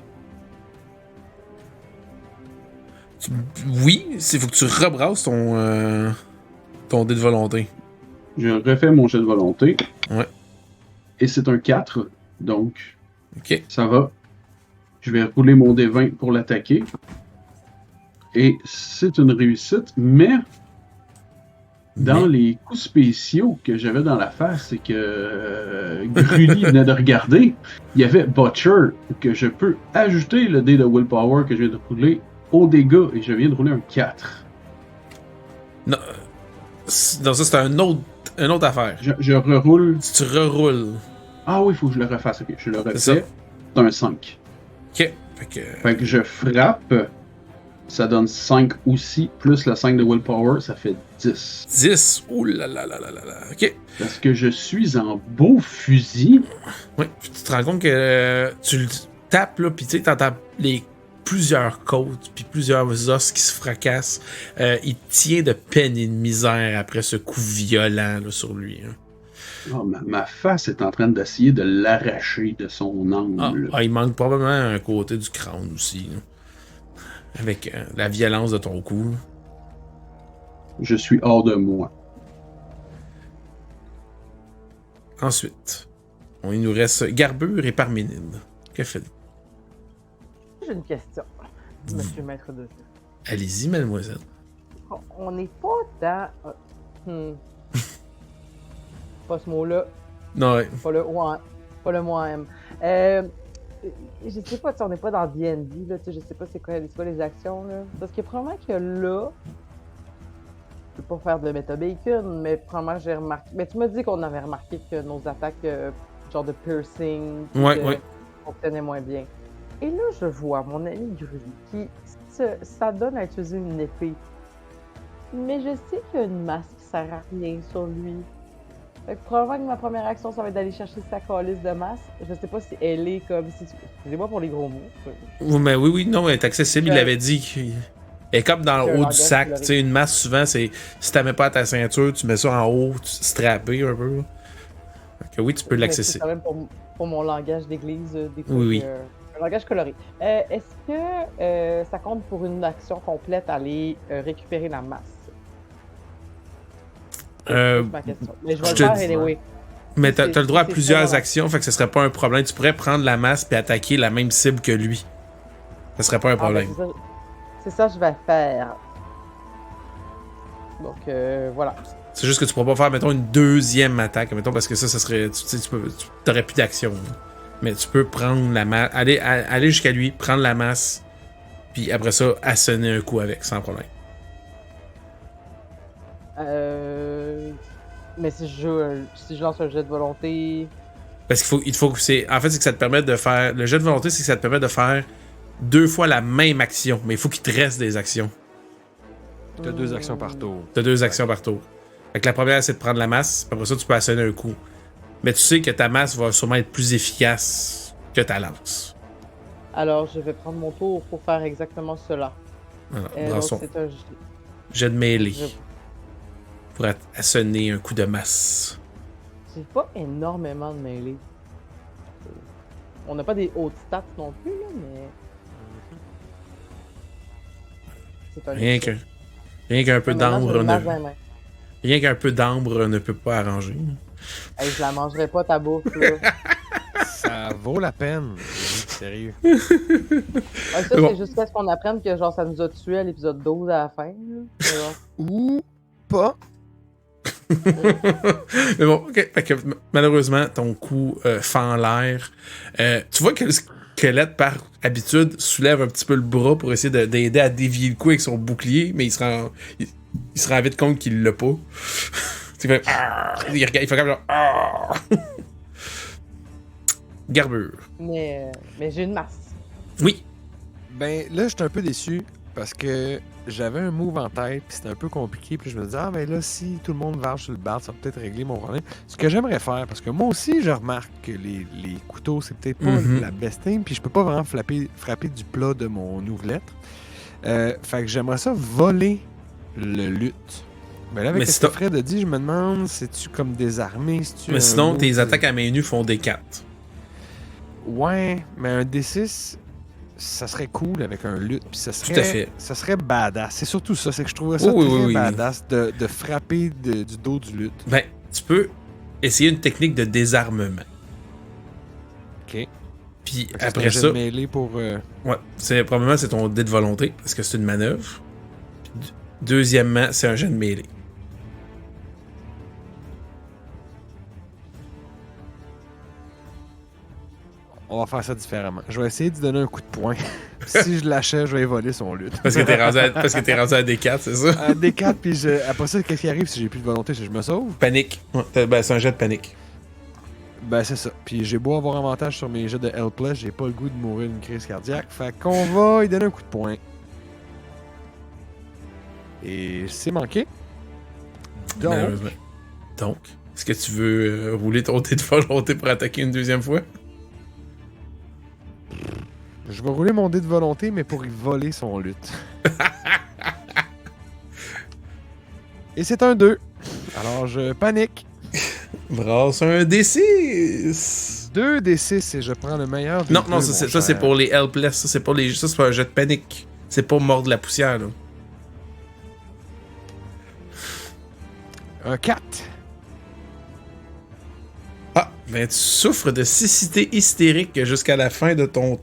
Oui, il faut que tu rebrasses ton dé de volonté. Je refais mon jet de volonté. Ouais. Et c'est un 4. Donc, Ok. ça va. Je vais rouler mon D20 pour l'attaquer. Et c'est une réussite, mais dans les coups spéciaux que j'avais dans la face et que Grully venait de regarder, il y avait Butcher, que je peux ajouter le dé de Willpower que je viens de rouler au dégât, et je viens de rouler un 4. Non, ça c'est une autre affaire. Je reroule. Si tu reroules. Ah oui, il faut que je le refasse. Ok, je le refais. ça. C'est un 5. Ok. Fait que je frappe. Ça donne 5 aussi, plus le 5 de Willpower, ça fait 10. 10. Ouh là là là là là là. Ok. Parce que je suis en beau fusil. Ouais. Puis tu te rends compte que tu le tapes là, puis tu sais, t'entends plusieurs côtes, puis plusieurs os qui se fracassent. Il tient de peine et de misère après ce coup violent là, sur lui. Hein. Oh, ma face est en train d'essayer de l'arracher de son angle. Il manque probablement un côté du crâne aussi. Là. Avec la violence de ton coup. Là. Je suis hors de moi. Ensuite, il nous reste Garbure et Parménide. Que faites-vous? J'ai une question, monsieur maître de jeu. Allez-y, mademoiselle. On n'est pas dans... pas ce mot-là. Non, ouais. Pas le moi-même. Je sais pas, on n'est pas dans D&D, là, je sais pas c'est quoi les actions, là. Parce que probablement que là, je peux pas faire de meta-bacon, mais probablement j'ai remarqué... Mais tu m'as dit qu'on avait remarqué que nos attaques, genre de piercing, Ouais. fonctionnaient moins bien. Et là, je vois mon ami Grully qui s'adonne à utiliser une épée. Mais je sais qu'il y a une masse qui sert à rien sur lui. Fait que probablement que ma première action, ça va être d'aller chercher sa calice de masse. Je sais pas si elle est comme... Excusez-moi pour les gros mots. Oui, non, elle est accessible, il l'avait dit. Elle est comme dans le haut du sac. Tu sais, une masse, souvent, c'est si tu la mets pas à ta ceinture, tu mets ça en haut, tu strappé un peu. Donc, oui, tu peux l'accesser. C'est quand même pour mon langage d'église, des fois, Oui. un langage coloré. Est-ce que ça compte pour une action complète aller récupérer la masse? C'est ma question. Mais je vais le faire anyway. Mais t'as le droit à plusieurs actions, fait que ce serait pas un problème. Tu pourrais prendre la masse puis attaquer la même cible que lui. Ça serait pas un problème. C'est ça que je vais faire. Donc, voilà. C'est juste que tu pourras pas faire, mettons, une deuxième attaque, mettons, parce que ça serait... Tu t'aurais plus d'action. Mais tu peux prendre la masse... Aller jusqu'à lui, prendre la masse, puis après ça, assonner un coup avec, sans problème. Mais si je lance un jet de volonté... Parce qu'il faut que c'est... En fait, c'est que ça te permet de faire... Le jet de volonté, c'est que ça te permet de faire 2 fois la même action. Mais il faut qu'il te reste des actions. T'as 2 actions par tour. T'as 2 actions par tour. Fait que la première, c'est de prendre la masse. Après ça, tu peux assonner un coup. Mais tu sais que ta masse va sûrement être plus efficace que ta lance. Alors, je vais prendre mon tour pour faire exactement cela. Voilà, donc, c'est un jet de mêlée. Pour assonner un coup de masse. J'ai pas énormément de mêlée. On n'a pas des hautes stats non plus, là, mais... C'est un Rien Rien qu'un peu Maintenant, j'ai d'ambre une masse dans les ne... mains. Rien qu'un peu d'ambre ne peut pas arranger. Hey, je la mangerai pas, ta bouffe, là. Ça vaut la peine. Sérieux. Ouais, ça, Bon. c'est jusqu'à ce qu'on apprenne que genre ça nous a tués à l'épisode 12 à la fin. Là. Mais bon. Ou pas. Mais bon, ok. Fait que, malheureusement, ton coup fend l'air. Tu vois que le squelette, par habitude, soulève un petit peu le bras pour essayer d'aider à dévier le coup avec son bouclier, mais il se rend vite compte qu'il l'a pas. Il fait, il regarde, il fait comme genre. Garbure. Mais j'ai une masse. Oui. Ben là, j'étais un peu déçu parce que j'avais un move en tête, puis c'était un peu compliqué, puis je me disais, ah ben là, si tout le monde varge sur le bar, ça va peut-être régler mon problème. Ce que j'aimerais faire, parce que moi aussi, je remarque que les couteaux, c'est peut-être pas la best thing, puis je peux pas vraiment frapper du plat de mon ouvrette. Fait que j'aimerais ça voler le lutte. Ben là, avec Mais ce que Fred a dit, je me demande, c'est-tu comme désarmé? Mais sinon, tes attaques à main nue font des 4. Ouais, mais un D6, ça serait cool avec un lutte, puis ça serait, Tout à fait. ça serait badass. C'est surtout ça, c'est que je trouverais ça oui. badass de frapper du dos du lutte. Ben, tu peux essayer une technique de désarmement. Ok. Puis Fait que après c'est un jet ça, de mêlée pour. ouais, probablement c'est ton dé de volonté, parce que c'est une manœuvre. Puis, deuxièmement, c'est un jet de mêlée. On va faire ça différemment. Je vais essayer de donner un coup de poing. Si je l'achète, je vais voler son lutte. Parce que t'es rendu à D4, c'est ça? Un D4, puis après ça, qu'est-ce qui arrive si j'ai plus de volonté? Je me sauve? Panique. Ouais, ben, c'est un jet de panique. Ben, c'est ça. Puis j'ai beau avoir avantage sur mes jets de Helpless, j'ai pas le goût de mourir d'une crise cardiaque. Fait qu'on va y donner un coup de poing. Et c'est manqué. Donc, Malheureusement. Donc, est-ce que tu veux rouler ton dé de volonté pour attaquer une deuxième fois? je vais rouler mon dé de volonté, mais pour y voler son lutte. Et c'est un 2. Alors je panique. Brasse un D6! 2 D6 et je prends le meilleur des Non, deux, non, mon ça cher. c'est pour les helpless. Ça, c'est pas un jet de panique. C'est pas mordre la poussière, là. Un 4. Ah, ben tu souffres de cécité hystérique jusqu'à la fin de ton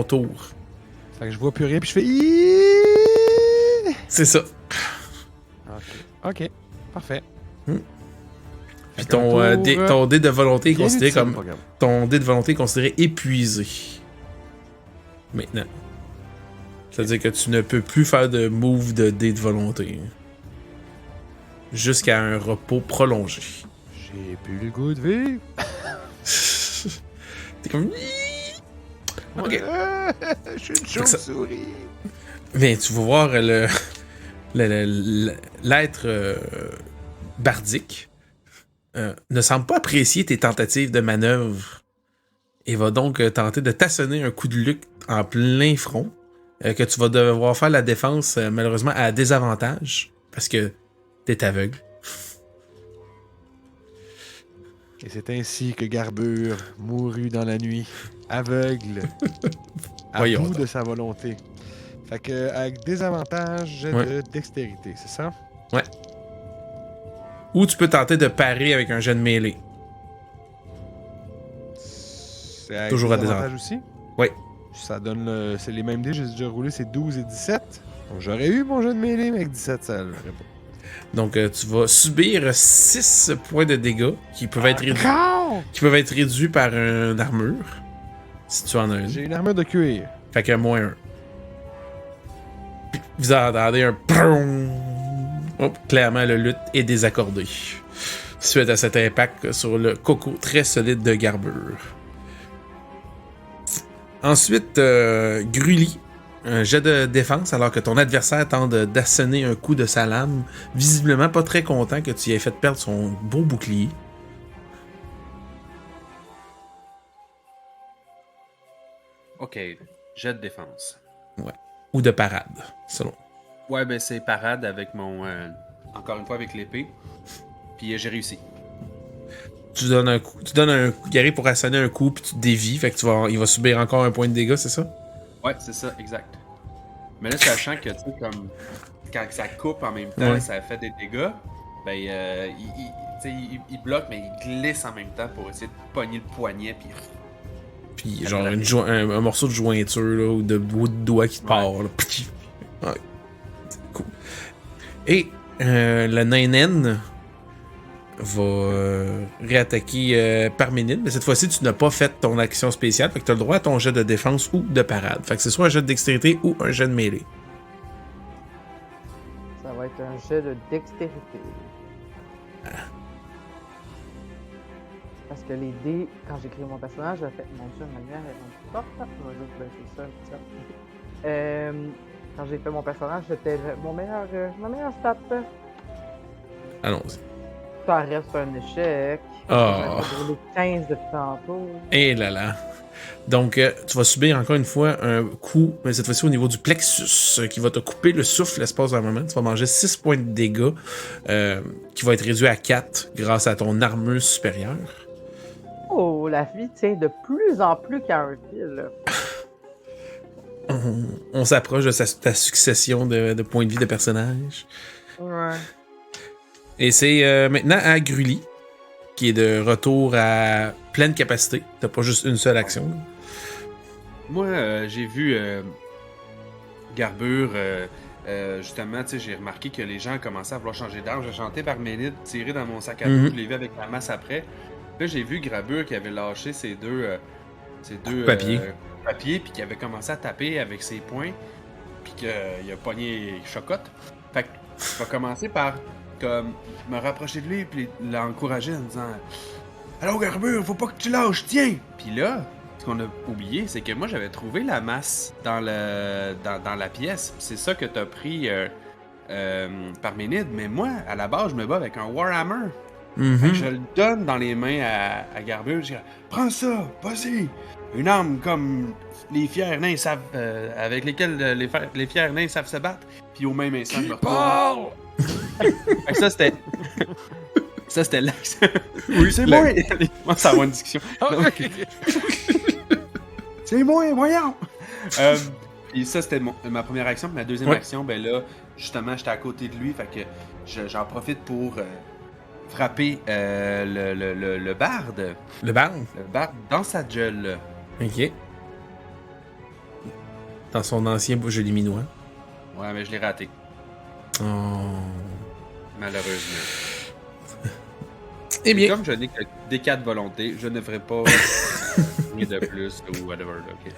tour. Fait que je vois plus rien, puis je fais... Iiii! C'est ça. Ok, parfait. Puis ton dé de volonté est Bien considéré utile, comme... pas grave. Ton dé de volonté est considéré épuisé. Maintenant. C'est-à-dire que tu ne peux plus faire de move de dé de volonté. Jusqu'à un repos prolongé. J'ai plus le goût de vivre. T'es comme... Ok. Ouais. Je suis une Fait que ça- chauve-souris. Mais tu vas voir l'être bardique ne semble pas apprécier tes tentatives de manœuvre et va donc tenter de t'assonner un coup de lutte en plein front que tu vas devoir faire la défense malheureusement à désavantage parce que t'es aveugle. Et c'est ainsi que Garbure mourut dans la nuit, aveugle, à Voyons bout donc. de sa volonté. Fait que, avec des avantages de dextérité, c'est ça? Ou tu peux tenter de parer avec un jet de mêlée. C'est avec Toujours à des des avantages aussi? Oui. Ça donne c'est les mêmes dés, j'ai déjà roulé, c'est 12 et 17. Donc j'aurais eu mon jeu de mêlée, mais avec 17, ça l'aurait pas. Donc tu vas subir 6 points de dégâts qui peuvent être réduits. Encore? Qui peuvent être réduits par une armure. Si tu en as une. J'ai une armure de cuir. Fait que moins 1. Puis vous entendez un PROUM. Hop, clairement, le lutte est désaccordé. Suite à cet impact sur le coco très solide de Garbure. Ensuite, Grully. Un jet de défense alors que ton adversaire tente d'assonner un coup de sa lame. Visiblement pas très content que tu y aies fait perdre son beau bouclier. Ok, jet de défense. Ou de parade, selon. Ouais, ben c'est parade avec mon... encore une fois avec l'épée. Puis j'ai réussi. Tu donnes un coup. Tu donnes un coup. Gary pour assonner un coup, puis tu te dévies. Fait que il va subir encore un point de dégâts, c'est ça? Ouais, c'est ça, exact. Mais là, sachant que, tu sais, comme... quand ça coupe en même temps, Ouais. ça fait des dégâts. Ben, il bloque, mais il glisse en même temps pour essayer de pogner le poignet. Puis genre un morceau de jointure là, ou de bout de doigt qui te part. Là. Ouais. C'est cool. Et le nain va réattaquer Parménide, mais cette fois-ci, tu n'as pas fait ton action spéciale, fait que tu as le droit à ton jet de défense ou de parade. Fait que c'est soit un jet de dextérité ou un jet de mêlée. Ça va être un jet de dextérité. Parce que les dés, quand j'ai créé mon personnage, j'ai fait mon Dieu, ma lumière est rendue forte. On va juste baisser ça un petit peu. Quand j'ai fait mon personnage, c'était ma meilleure stat. Allons-y. Ça reste un échec. Ah. J'ai roulé 15 depuis tantôt. Et là là. Donc, tu vas subir encore une fois un coup, mais cette fois-ci au niveau du plexus, qui va te couper le souffle l'espace d'un moment. Tu vas manger 6 points de dégâts, qui va être réduit à 4 grâce à ton armure supérieure. Oh, la vie tient de plus en plus qu'à un fil. On s'approche de ta succession de points de vie de personnage. Ouais. Et c'est maintenant à Grully, qui est de retour à pleine capacité. T'as pas juste une seule action. Là. Moi, j'ai vu Garbure, justement, tu sais, j'ai remarqué que les gens commençaient à vouloir changer d'arme. J'ai chanté Parménide, tiré dans mon sac à dos, je l'ai vu avec la masse après. Là, j'ai vu Grabure qui avait lâché ses deux papiers, puis qui avait commencé à taper avec ses poings, puis qu'il a pogné Chocotte. Fait que je vais commencer par comme me rapprocher de lui puis l'encourager en disant « Allô Garbure, faut pas que tu lâches, tiens! » Puis là, ce qu'on a oublié, c'est que moi j'avais trouvé la masse dans la pièce. C'est ça que t'as pris Parménide, mais moi, à la base, je me bats avec un Warhammer. Fait que je le donne dans les mains à Garbure. Je dis « Prends ça, vas-y! Une arme comme les fiers nains savent, avec lesquels les fiers nains savent se battre. » Puis au même instant, je me retourne. Fait que ça, c'était... Ça, c'était l'accent. Oui, c'est moi! On commence à avoir une discussion. C'est moi, voyons! Et ça, c'était ma première action. Puis ma deuxième action, ben là, justement, j'étais à côté de lui. Fait que j'en profite pour frapper le barde. Le barde? Le barde dans sa gueule. Ok. Dans son ancien joli minois. Ouais, mais je l'ai raté. Oh. Malheureusement. Eh bien. Comme je n'ai que des 4 volontés, je ne ferai pas rien de plus ou whatever. Okay.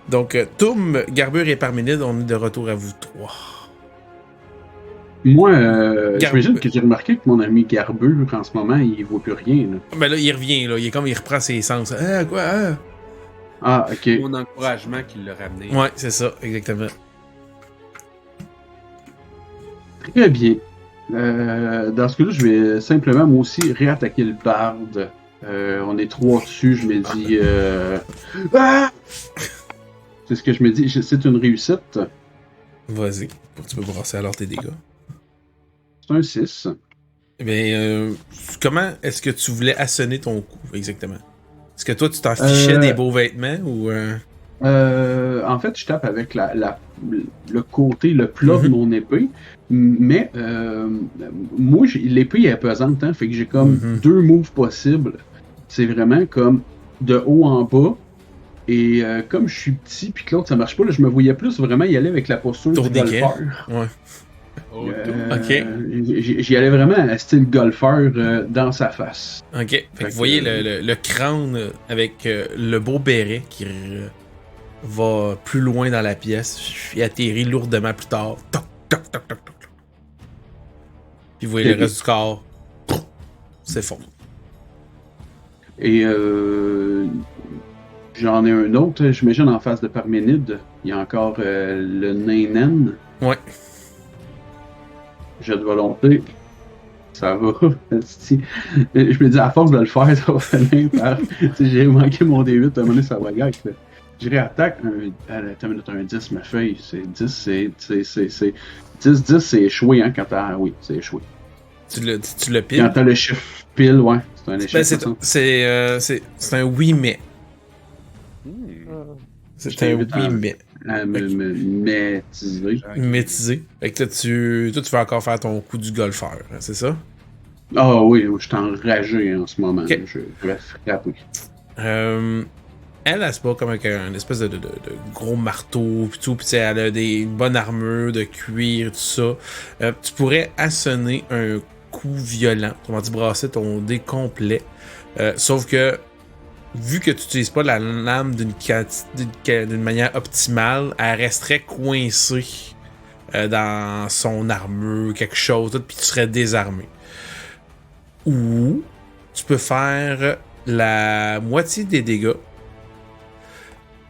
Donc, Toum, Garbure et Parménide, on est de retour à vous trois. Moi, j'imagine que j'ai remarqué que mon ami Garbure, en ce moment, il voit plus rien. Là. Ben là, il revient, là. Il reprend ses sens. Ah, quoi? Ah, ah ok. Mon encouragement qui l'a ramené. Ouais, c'est ça, exactement. Très bien. Dans ce cas-là, je vais simplement, moi aussi, réattaquer le barde. On est 3 dessus, je me dis... Ah! C'est ce que je me dis, c'est une réussite. Vas-y, tu peux brasser alors tes dégâts. C'est un 6. Eh bien, comment est-ce que tu voulais assonner ton coup, exactement? Est-ce que toi, tu t'en fichais des beaux vêtements, ou... En fait, je tape avec le côté, le plat de mon épée, mais moi, l'épée est pesante, hein, fait que j'ai comme 2 moves possibles. C'est vraiment comme de haut en bas, et comme je suis petit, puis que l'autre, ça marche pas, là, je me voyais plus vraiment y aller avec la posture du golfeur. Ouais. Ok. J'y allais vraiment à style golfeur dans sa face. Ok. Fait que vous voyez le crâne avec le beau béret qui va plus loin dans la pièce et atterrit lourdement plus tard. Toc, toc, toc, toc, toc. Puis vous voyez le reste du corps s'effondre. Et j'en ai un autre, j'imagine, en face de Parménide. Il y a encore le nain. Ouais. Jet de volonté. Ça va. Je me dis, à force de le faire, ça va finir par. J'ai manqué mon D8, à un moment donné, ça va gagner. Je réattaque un 10, ma feuille. C'est 10, c'est 10, c'est échoué, hein, quand t'as. Oui, c'est échoué. Tu le piles. Quand t'as le chiffre pile, ouais, c'est un échec. C'est un oui, mais. C'est un oui, mais. Métisé. Métisé. Fait que là, tu vas encore faire ton coup du golfeur, hein, c'est ça? Ah oui, je suis enragé en ce moment. Ok. Je vais frapper. Elle se bat comme avec un espèce de gros marteau, pis tout, pis elle a une bonne armure de cuir, tout ça. Tu pourrais assonner un coup violent, comment dire, brasser ton dé complet. Sauf que, vu que tu n'utilises pas la lame d'une manière optimale, elle resterait coincée dans son armure, quelque chose, puis tu serais désarmé. Ou tu peux faire la moitié des dégâts.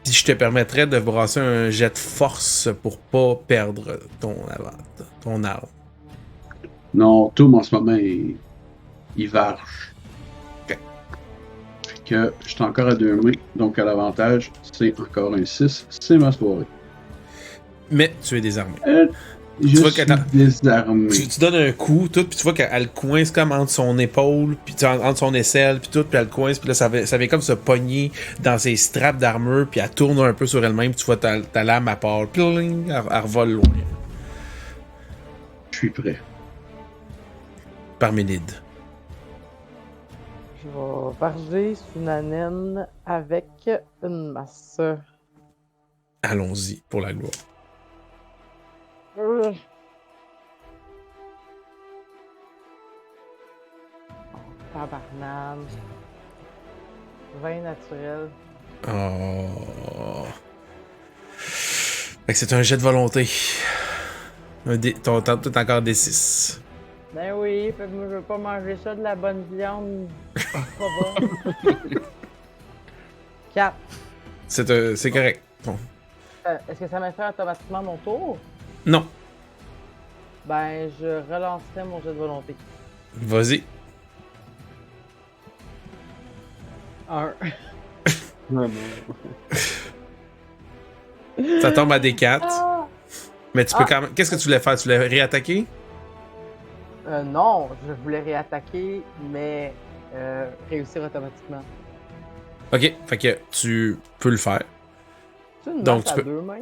Puis je te permettrais de brasser un jet de force pour pas perdre ton arme. Non, Tom en ce moment, il varge. Ok. Fait que je suis encore à 2 mains, donc à l'avantage, c'est encore un 6. C'est ma soirée. Mais tu es désarmé. Je vois suis qu'elle a- désarmé. Tu donnes un coup, tout, puis tu vois qu'elle coince comme entre son épaule, puis entre son aisselle, puis tout, puis elle coince, puis là, ça vient comme se pogner dans ses straps d'armure, puis elle tourne un peu sur elle-même, puis tu vois ta lame à part, pling, elle revole loin. Je suis prêt. Parménide. Je vais varger sur une naine avec une masse. Allons-y pour la gloire. Euh. Tabarnane. 20 naturel. Oh. Fait que c'est un jet de volonté. T'as encore des 6. Ben oui, fait que moi je veux pas manger ça de la bonne viande. Pas bonne. 4. C'est correct. Bon. Est-ce que ça m'a fait automatiquement mon tour? Non. Ben, je relancerai mon jet de volonté. Vas-y. 1. Non, non. Ça tombe à des 4. Ah! Mais tu peux quand même. Qu'est-ce que tu voulais faire? Tu voulais réattaquer? Non, je voulais réattaquer, mais réussir automatiquement. Ok, fait que tu peux le faire. C'est une Donc, masse tu à peux- 2 mains?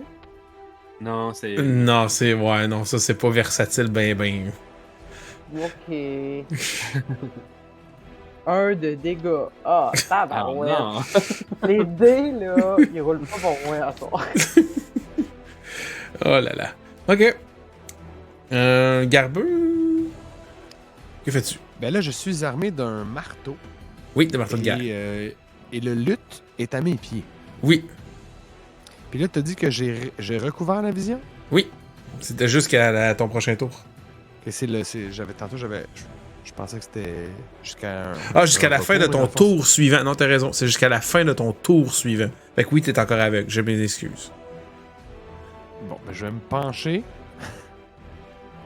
Non, c'est. Non, c'est. Ouais, non, ça c'est pas versatile, ben. Ok. 1 de dégâts. Ah, Ah tabarouette. non! Les dés, là, ils roulent pas pour moi à soir. Oh là là. Ok. Garbu. Que fais-tu? Ben là, je suis armé d'un marteau. Oui, de marteau de guerre. Et le luth est à mes pieds. Oui, Puis là, t'as dit que j'ai recouvert la vision? oui. C'était jusqu'à ton prochain tour. Que je pensais que c'était jusqu'à... Jusqu'à la fin de ton tour suivant. Non, t'as raison. C'est jusqu'à la fin de ton tour suivant. Fait que oui, t'es encore avec. J'ai mes excuses. Bon, ben je vais me pencher.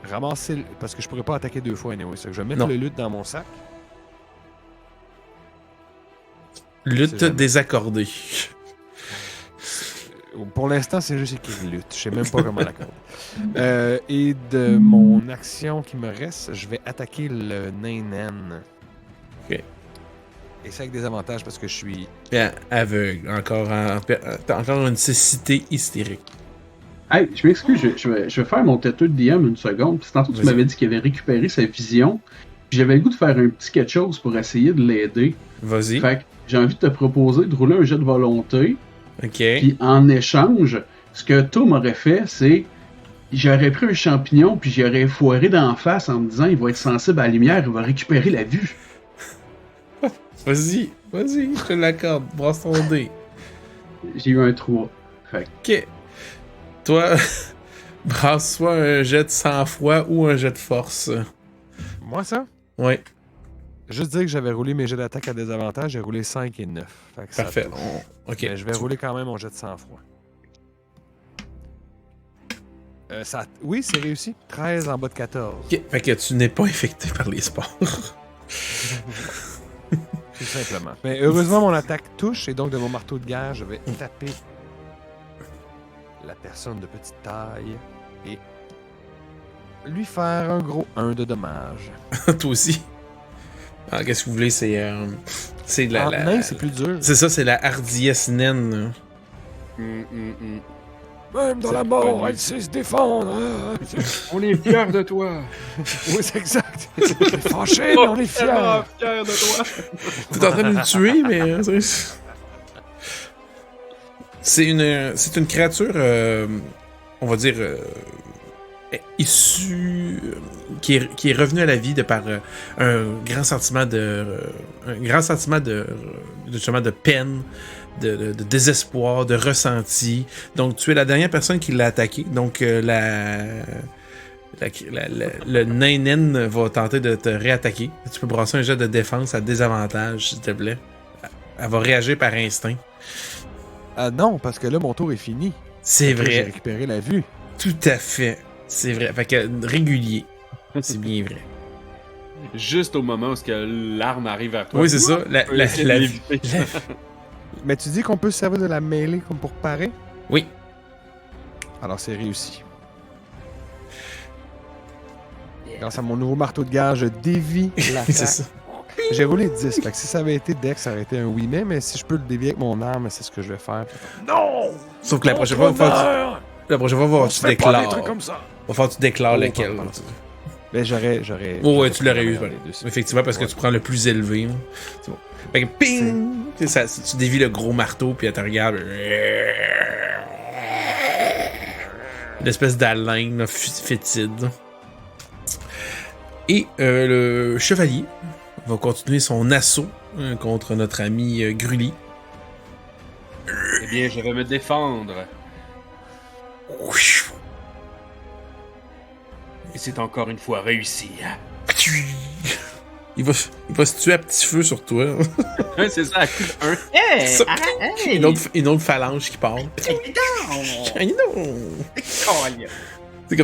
Ramasser... Parce que je pourrais pas attaquer 2 fois, anyway. Je vais mettre Non. le luth dans mon sac. Lutte C'est jamais- désaccordée. Pour l'instant, c'est juste écrit lutte. Je sais même pas comment l'accorder. Et de mon action qui me reste, je vais attaquer le nain naine. Ok. Et c'est avec des avantages parce que je suis... Bien, aveugle. T'as encore une cécité hystérique. Hey, je m'excuse, je vais faire mon têteux de DM une seconde. Puis tantôt, tu Vas-y. m'avais dit qu'il avait récupéré sa vision. Puis j'avais le goût de faire un petit quelque chose pour essayer de l'aider. Vas-y. Fait que j'ai envie de te proposer de rouler un jet de volonté. Ok. Puis en échange, ce que Tom aurait fait, c'est j'aurais pris un champignon puis j'aurais foiré d'en face en me disant il va être sensible à la lumière, il va récupérer la vue. Vas-y. Je te l'accorde. Brasse ton dé. J'ai eu un 3. Fait que Ok. Toi, brasse soit un jet de sang-froid ou un jet de force. Moi, ça? Ouais, Juste dire que j'avais roulé mes jets d'attaque à des avantages, j'ai roulé 5 et 9. Fait que ça parfait. touche. Ok. Mais je vais rouler quand même mon jet de sang-froid. Oui, c'est réussi. 13 en bas de 14. Ok. Fait que tu n'es pas infecté par les spores. Tout simplement. Mais heureusement, mon attaque touche et donc de mon marteau de guerre, je vais taper la personne de petite taille et lui faire un gros 1 de dommage. Toi aussi. Ah, qu'est-ce que vous voulez? C'est de En nain, c'est plus dur. C'est ça, c'est la hardiesse naine. Hum, hum, hum. Même dans la mort, elle sait se défendre. Hein. On est fiers de toi. Oui, c'est exact. On est fâchés, mais on est fiers. Tellement fiers de toi. T'es en train de le tuer, mais... c'est une créature, on va dire, issue... qui est revenue à la vie de par un grand sentiment justement de peine, de désespoir, de ressenti. Donc, tu es la dernière personne qui l'a attaqué. Donc, le nain va tenter de te réattaquer. Tu peux brasser un jet de défense à désavantage, s'il te plaît. Elle va réagir par instinct. Non, parce que là, mon tour est fini. C'est Fait que là, J'ai vrai. récupéré la vue. Tout à fait. C'est vrai. Fait que régulier. C'est bien vrai. Juste au moment où l'arme arrive vers toi. Oui, c'est ça. Tu peux essayer de l'éviter. Mais tu dis qu'on peut se servir de la mêlée comme pour parer? Oui. Alors, c'est réussi. Grâce à mon nouveau marteau de guerre, je dévie l'attaque. C'est ça. J'ai roulé 10, fait que si ça avait été Dex, ça aurait été un oui, mais si je peux le dévier avec mon arme, c'est ce que je vais faire. Non! Sauf que la prochaine fois, la prochaine fois, va tu déclares. comme ça! Va falloir que tu déclares Oh, lequel. pardon. Mais j'aurais. Oh, ouais, tu l'aurais eu. les deux. Effectivement, parce que tu prends le plus élevé. Là. C'est bon. Fait que ping! Tu sais, tu dévis le gros marteau, puis elle te regarde. L'espèce d'haleine là, fétide. Et le chevalier va continuer son assaut contre notre ami Grully. Eh bien, je vais me défendre. Et c'est encore une fois réussi. Il va se tuer à petit feu sur toi. Ouais, c'est ça, à coup de 1. Ça- une autre phalange qui part. C'est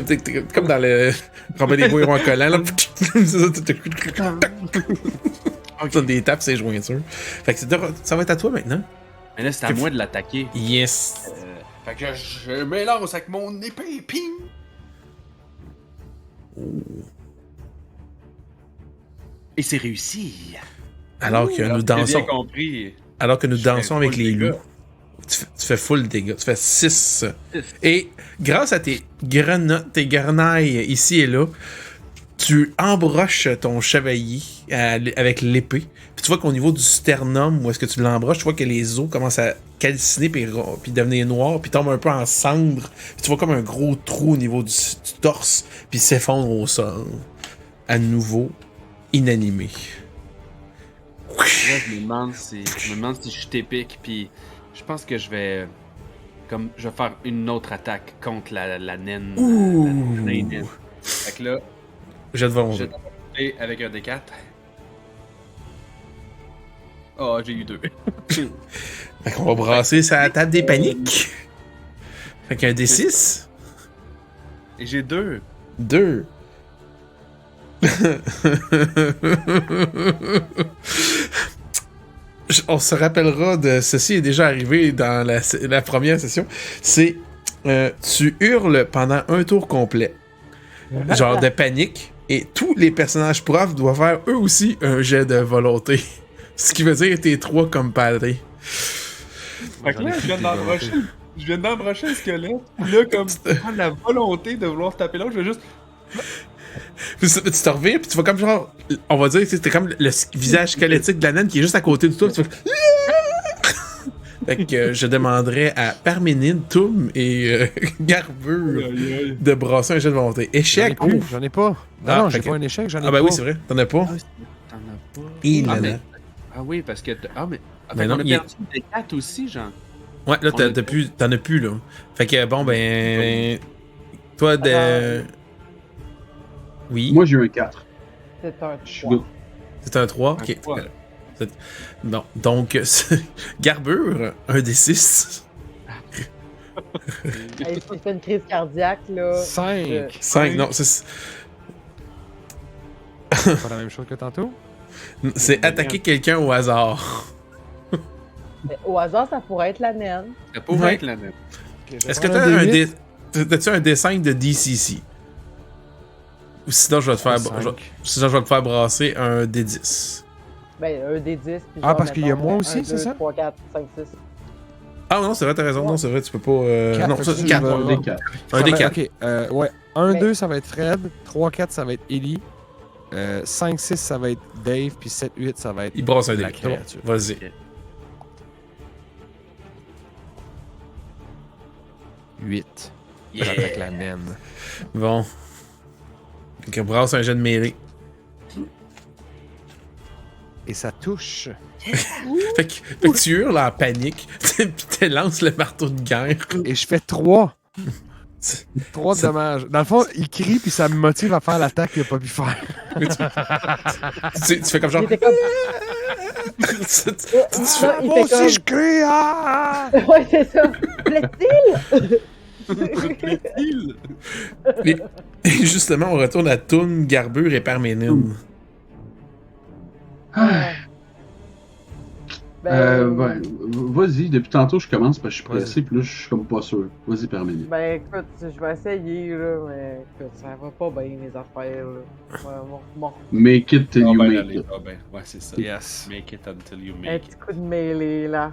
comme dans le Robin des Bois en collant. Là. Ça des tapes, c'est jointures. Fait que ça va être à toi maintenant. Mais là, c'est à moi de l'attaquer. Yes. Fait que je m'élance avec mon épée, ping! Et c'est réussi. Alors que nous J'ai dansons, bien compris. alors que nous Je fais dansons avec full les dégâts. loups, tu fais full dégâts. Tu fais 6. Et grâce à tes grenailles ici et là, tu embroches ton chevalier avec l'épée. Puis tu vois qu'au niveau du sternum, où est-ce que tu l'embroches, tu vois que les os commencent à calciner puis devenir noirs, puis tombent un peu en cendres. Puis tu vois comme un gros trou au niveau du torse, puis s'effondre au sol. À nouveau, inanimé. Là, je me demande si je suis épique, puis je pense que je vais faire une autre attaque contre la naine. Ouh. La naine. Fait que là, J'ai devant je vais taper avec un D4. Oh, j'ai eu 2. Fait qu'on va brasser sa table des paniques. Fait qu'un D6. Et j'ai 2. 2. On se rappellera de ceci est déjà arrivé dans la première session. C'est tu hurles pendant un tour complet. Genre de panique. Et tous les personnages profs doivent faire eux aussi un jet de volonté. Ce qui veut dire tes 3 comme padré. Fait que là, je viens d'embrocher le squelette. Là, comme prendre la volonté de vouloir taper l'autre, je vais juste. Puis tu te reviens, puis tu vas comme genre. On va dire que c'était comme le visage squelettique de la naine qui est juste à côté de toi. Puis tu fais... Fait que je demanderais à Parménide, Toum et Garbure de brasser un jet de volonté. Échec! J'en ai pas. Ah, Non, fait j'ai que- pas un échec, j'en ai pas. Ah, bah oui, c'est vrai. T'en as pas. T'en as pas. Et Ah, là, mais- là. Ah oui, parce que. Mais Mais non, on a il est- perdu des 4 aussi, genre. Ouais, là, On a- t'en as plus, là. Fait que bon, ben. Toi, de. Oui. Moi, j'ai eu un 4. C'est un Je suis 3. good. C'est un 3. Ok. trois. Bon, donc, Garbure, un des 6. Hey, si tu fais une crise cardiaque, là. 5. 5, non, c'est Pas la même chose que tantôt? attaquer quelqu'un au hasard. Au hasard, ça pourrait être la naine. Ça pourrait Ouais. être la même. Est-ce que t'as un dé... T'as-tu un dessin de DCC? Ou sinon, je vais te faire, sinon, je vais te faire brasser un D10. Ben, un des 10. Puis Ah, genre, parce qu'il y a mettons, moi aussi, 1, c'est 2, ça? 3, 4, 5, 6. Ah non, c'est vrai, t'as raison. Non, c'est vrai, tu peux pas. Quatre, Non, fait ça, que c'est ça, 4. je vais- Un des quatre. Un des Ça va- 4. Ok, ouais. 1, Mais- 2, ça va être Fred. 3, 4, ça va être Ellie. 5, 6, ça va être Dave. Puis 7, 8, ça va être Il brasse un la dé. C'est bon. créature. Vas-y. 8. Yeah. J'attaque la mienne. Bon. Donc, brasse un jet de mêlée. Et ça touche. Fait que tu hurles en panique, puis tu lances le marteau de guerre. Et je fais 3. 3 de Ça- dommages. Dans le fond, il crie, puis ça me motive à faire l'attaque qu'il a pas pu faire. Tu fais comme genre. Il était comme. tu- Ça, il Moi fait aussi, je crie! Ah! comme. Ouais, c'est ça. Plaît-il? Et justement, on retourne à Toon, Garbure et Parménide. Ah, Ben, vas-y, depuis tantôt, je commence parce que je suis Vas-y. pressé, puis là, je suis comme pas sûr. Vas-y, permets-moi. ben, écoute, je vais essayer, là, mais écoute, ça va pas bien, mes affaires, là. Ouais, bon. Make it till Ah you ben, make allez, it. ah ben, ouais, c'est ça. Yes. Make it until you Un make petit it. coup de mêlée, là.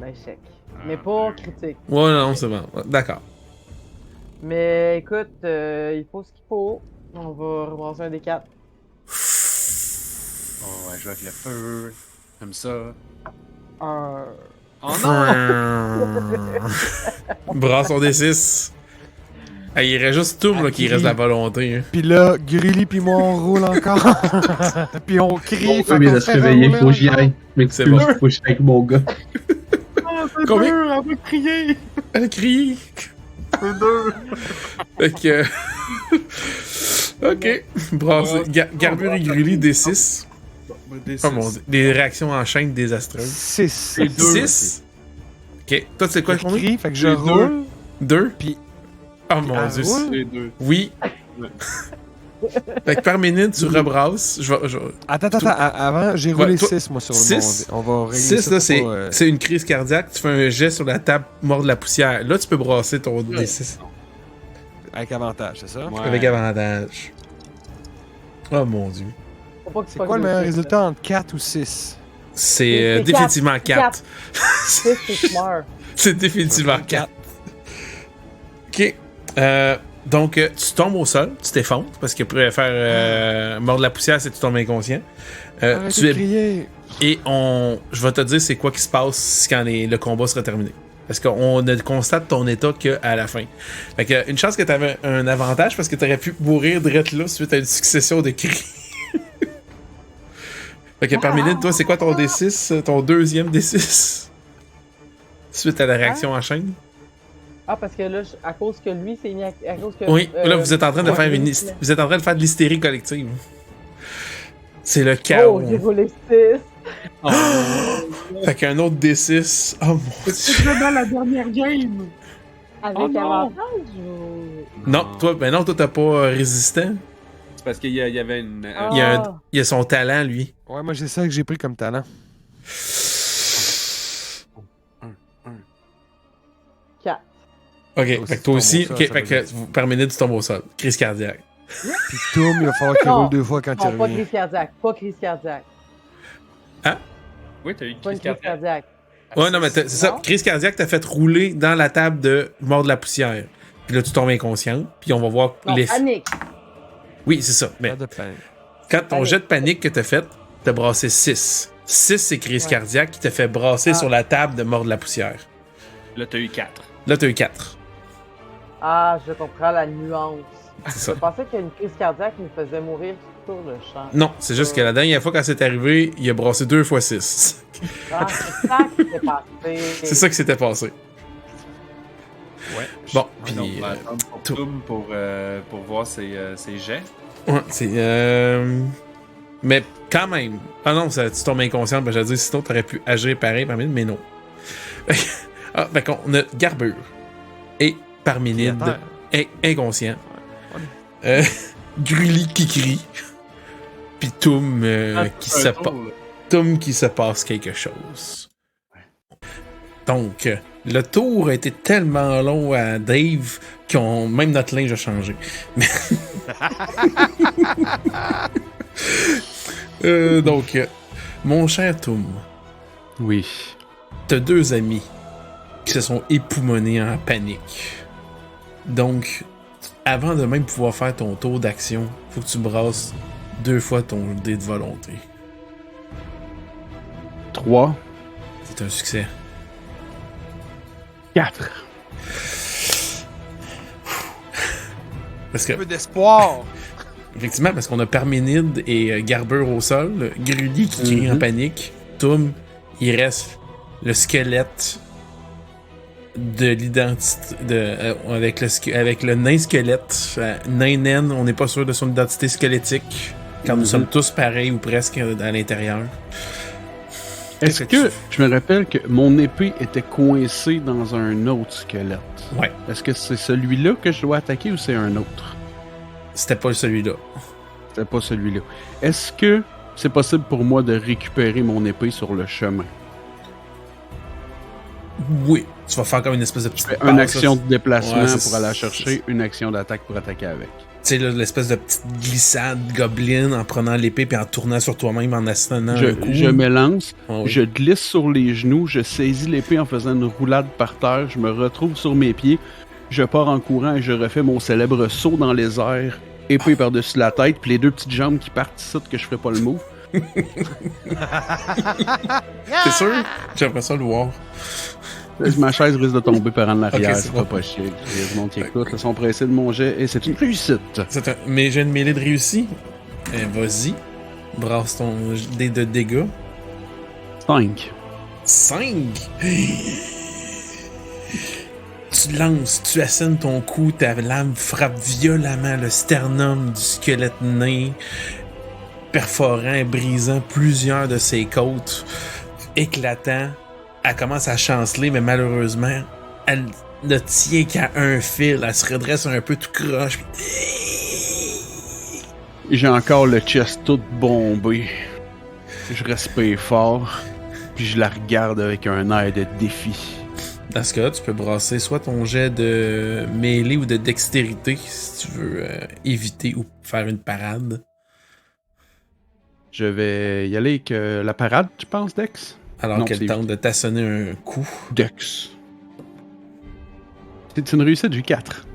Échec. Mais pas critique. Ouais, non, c'est bon. D'accord. Mais écoute, il faut ce qu'il faut. On va ramasser un des 4. Oh, ouais, je joue avec le feu. Comme ça. Un. Oh non! Brasse son D6. Ah, il reste juste Toon là, qui reste la volonté. Hein. Puis là, Grilly puis moi, on roule encore. Puis on crie. Faut bien de se réveiller, faut que j'y aille. Mais C'est c'est bon. bon. Faut que j'y aille avec mon gars. Combien? On peut crier! Elle a crié. C'est deux! Fait que. Ok. Brasse. Garbure et Grilly D6. Oh mon dieu. Des réactions en chaîne désastreuses. 6. 6. Ok. Toi, tu sais quoi, Je combien? crie, fait que je Les roule. 2. Puis- Oh mon Ah, dieu. roule? Les deux. Oui. Ouais. Fait que par minute, tu rebrasses. Attends, avant, j'ai Ouais, roulé toi- 6, moi, sur le Six? monde. On va régler 6, ça là, pour c'est pas, c'est une crise cardiaque. Tu fais un jet sur la table, mort de la poussière. Là, tu peux brasser ton D6 avec avantage, c'est ça? Ouais. avec avantage. Oh mon dieu. Faut pas que tu C'est pognes quoi le le meilleur six, résultat entre 4 ou 6? C'est C'est définitivement quatre. 4. là. 6, c'est smart. C'est définitivement 4. Ok. Donc, tu tombes au sol, tu t'effondres, parce que pour faire mort de la poussière, c'est que tu tombes inconscient. Arrêtez Tu de es crier! Et je vais te dire c'est quoi qui se passe quand le combat sera terminé. Parce qu'on ne constate ton état qu'à la fin. Fait que, une chance que tu avais un avantage parce que tu aurais pu mourir direct là suite à une succession de cris. Fait que Parménide, toi, c'est quoi ton D6, ton deuxième D6? Suite à la réaction en chaîne? Ah, parce que là, à cause que lui s'est mis à cause que. Oui, là, vous êtes en train de ouais, faire lui, vous êtes en train de faire de l'hystérie collective. C'est le Oh, chaos. j'ai roulé 6. Fait qu'un autre D6. Oh mon dieu. C'est dans la dernière game! Avec Oh non! avantage ou. Non, toi t'as pas résistant. C'est parce qu'il y avait une. Ah. Il a son talent, lui. Ouais, moi, c'est ça que j'ai pris comme talent. 4. Ok, Toi fait aussi, que tu toi tombes aussi, au sol, ok, ça fait veut que dire. Parménide, tu tombes au sol. Crise cardiaque. Puis Toum, il va falloir qu'il Non. roule 2 fois quand il Non, pas revient. crise cardiaque. Pas crise cardiaque. Oui, t'as eu une Pas une crise crise cardiaque. cardiaque. Ouais, non, mais c'est ça. Non. Crise cardiaque, t'as fait rouler dans la table de mort de la poussière. Puis là, tu tombes inconscient. Puis on va voir Non, les. panique. Oui, c'est ça. Mais Pas de panique. quand ton Panique. jet de panique que t'as fait, t'as brassé 6. 6, c'est crise Ouais. cardiaque qui t'a fait brasser Ah. sur la table de mort de la poussière. Là, t'as eu 4. Là, t'as eu 4. Ah, je comprends la nuance. C'est Je ça. pensais qu'une crise cardiaque me faisait mourir sur le champ. Non, c'est juste que la dernière fois quand c'est arrivé, il a brassé 2 fois 6. Ah, c'est ça qui s'est passé. C'est ça qui s'était passé. Ouais. Bon, Puis on puis. va attendre pour tout- Toum pour voir ses jets. Ouais, c'est. Mais quand même. Ah non, ça, tu tombes inconscient. Ben, j'allais dire, sinon, t'aurais pu agir pareil, Parménide, mais non. Ah, fait qu'on a Garbure et Parménide inconscient. Grully qui crie. Puis Toum Toum qui se passe quelque chose. Donc, le tour a été tellement long à Dave qu'on même notre linge a changé. Donc, mon cher Toum, Oui. T'as 2 amis qui se sont époumonés en panique. Donc, avant de même pouvoir faire ton tour d'action, faut que tu brasses 2 fois ton dé de volonté. 3, C'est un succès. 4. Parce que, Un peu d'espoir. effectivement, parce qu'on a Parménide et Garbure au sol, Grully qui crie en panique, Toum, il reste le squelette de l'identité avec le nain squelette. Nain, on n'est pas sûr de son identité squelettique, car nous sommes tous pareils ou presque à l'intérieur. Est-ce que je me rappelle que mon épée était coincée dans un autre squelette? Ouais, Est-ce que c'est celui-là que je dois attaquer ou c'est un autre? c'était pas celui-là. C'était pas celui-là. Est-ce que c'est possible pour moi de récupérer mon épée sur le chemin? Oui, tu vas faire comme une espèce de petite Je fais une passe, action là. de déplacement Ouais, c'est- pour aller la chercher, une action d'attaque pour attaquer avec. Tu sais, là, l'espèce de petite glissade goblin en prenant l'épée puis en tournant sur toi-même en assénant un coup. Je m'élance, Ah oui. je glisse sur les genoux, je saisis l'épée en faisant une roulade par terre, je me retrouve sur mes pieds, je pars en courant et je refais mon célèbre saut dans les airs, épée par-dessus la tête, puis les 2 petites jambes qui partent ici que je ferai pas le move. T'es sûr? J'aimerais ça le voir. Ma chaise risque de tomber par en arrière, Ok, c'est c'est bon. pas chier. Il y a du monde qui écoute, ils sont pressés de mon jet et c'est une réussite. Mais j'ai une mêlée de réussi. Vas-y. Brasse ton dé de dégâts. 5. 5! Tu lances, tu assènes ton coup, ta lame frappe violemment le sternum du squelette nain, perforant et brisant plusieurs de ses côtes, éclatant. Elle commence à chanceler, mais malheureusement, elle ne tient qu'à un fil. Elle se redresse un peu tout croche. J'ai encore le chest tout bombé. Je respire fort, puis je la regarde avec un air de défi. Dans ce cas-là, tu peux brasser soit ton jet de mêlée ou de dextérité si tu veux éviter ou faire une parade. Je vais y aller avec la parade, tu penses, Dex? Alors Non, qu'elle c'est- tente de t'assonner un coup. Dex. C'est une réussite du 4.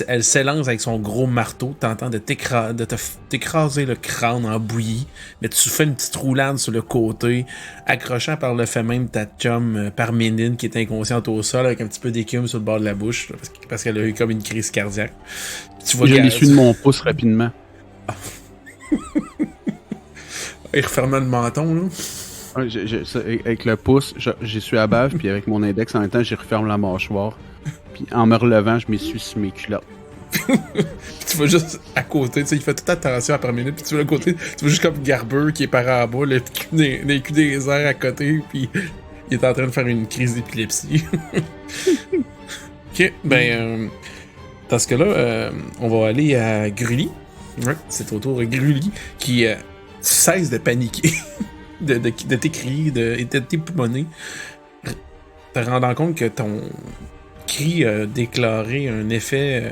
Elle s'élance avec son gros marteau, tentant de t'écraser le crâne en bouillie, mais tu fais une petite roulade sur le côté, accrochant par le fait même ta chum Parménide qui est inconsciente au sol avec un petit peu d'écume sur le bord de la bouche, là, parce qu'elle a eu comme une crise cardiaque. Tu vois Je qu'elle- l'essuie de mon pouce rapidement. Il referme le menton, là. Avec le pouce, j'y suis à bave, puis avec mon index en même temps, j'y referme la mâchoire. Puis en me relevant, je m'essuie sur mes culottes. Tu vas juste à côté, tu sais, il fait toute attention à la première minute, puis tu vas à côté, tu vois juste comme Garbeur qui est par en bas, le cul les culs des airs à côté, puis il est en train de faire une crise d'épilepsie. Ok, ben, dans ce cas-là, on va aller à Grully. Ouais, c'est au tour de Grully qui cesse de paniquer, de t'écrire, de t'époumoner, te rendant compte que ton cri a déclaré un effet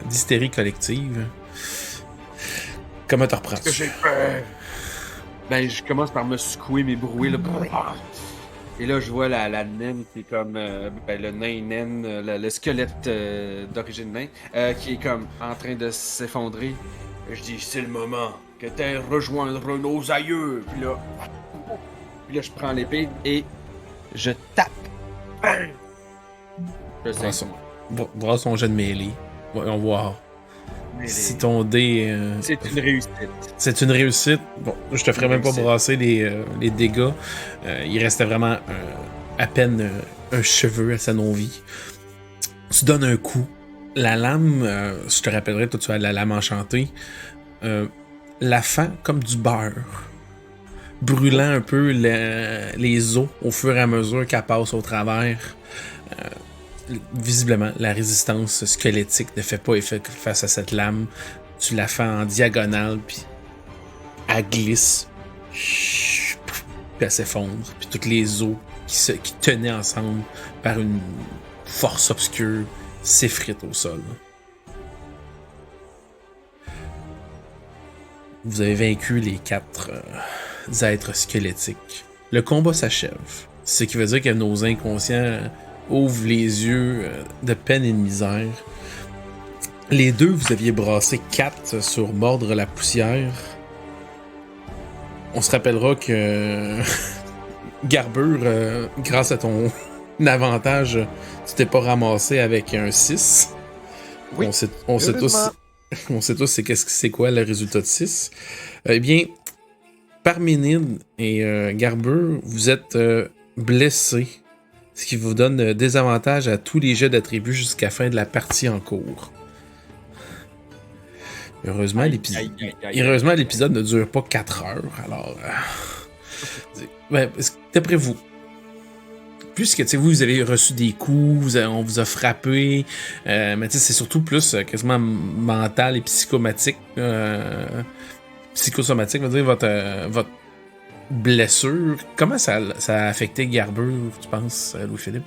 d'hystérie collective. Comment te reprends? Parce que j'ai peur. Ben, je commence par me secouer, m'ébrouer, là. Et là, je vois la naine qui est comme... ben, le naine, le squelette d'origine nain, qui est comme en train de s'effondrer. Je dis, c'est le moment que Terre rejoindre nos aïeux. Puis là, je prends l'épée et je tape. Je sais. Brasse son jet de mêlée. Voyons voir. Si ton dé... C'est une réussite. C'est une réussite. Bon, je te ferai même pas brasser les dégâts. Il restait vraiment à peine un cheveu à sa non-vie. Tu donnes un coup. La lame, je te rappellerai, toi tu as la lame enchantée, la fend comme du beurre, brûlant un peu les os au fur et à mesure qu'elle passe au travers. Visiblement, la résistance squelettique ne fait pas effet face à cette lame. Tu la fais en diagonale, puis elle glisse, puis elle s'effondre, puis toutes les os qui tenaient ensemble par une force obscure s'effritent au sol. Vous avez vaincu les 4 êtres squelettiques Le combat s'achève. Ce qui veut dire que nos inconscients ouvrent les yeux de peine et de misère. Les deux, vous aviez brassé 4 sur mordre la poussière. On se rappellera que Garbure, grâce à ton avantage, tu t'es pas ramassé avec un 6. Oui, on sait tous c'est quoi le résultat de 6. Eh bien, Parménide et Garbure, vous êtes blessés, ce qui vous donne des avantages à tous les jets d'attributs jusqu'à la fin de la partie en cours. Heureusement, l'épisode ne dure pas 4 heures, alors... d'après vous, puisque vous avez reçu des coups, on vous a frappé, mais c'est surtout plus quasiment mental et psychosomatique, veut dire votre blessure. Comment ça a affecté Garbure, tu penses, Louis-Philippe?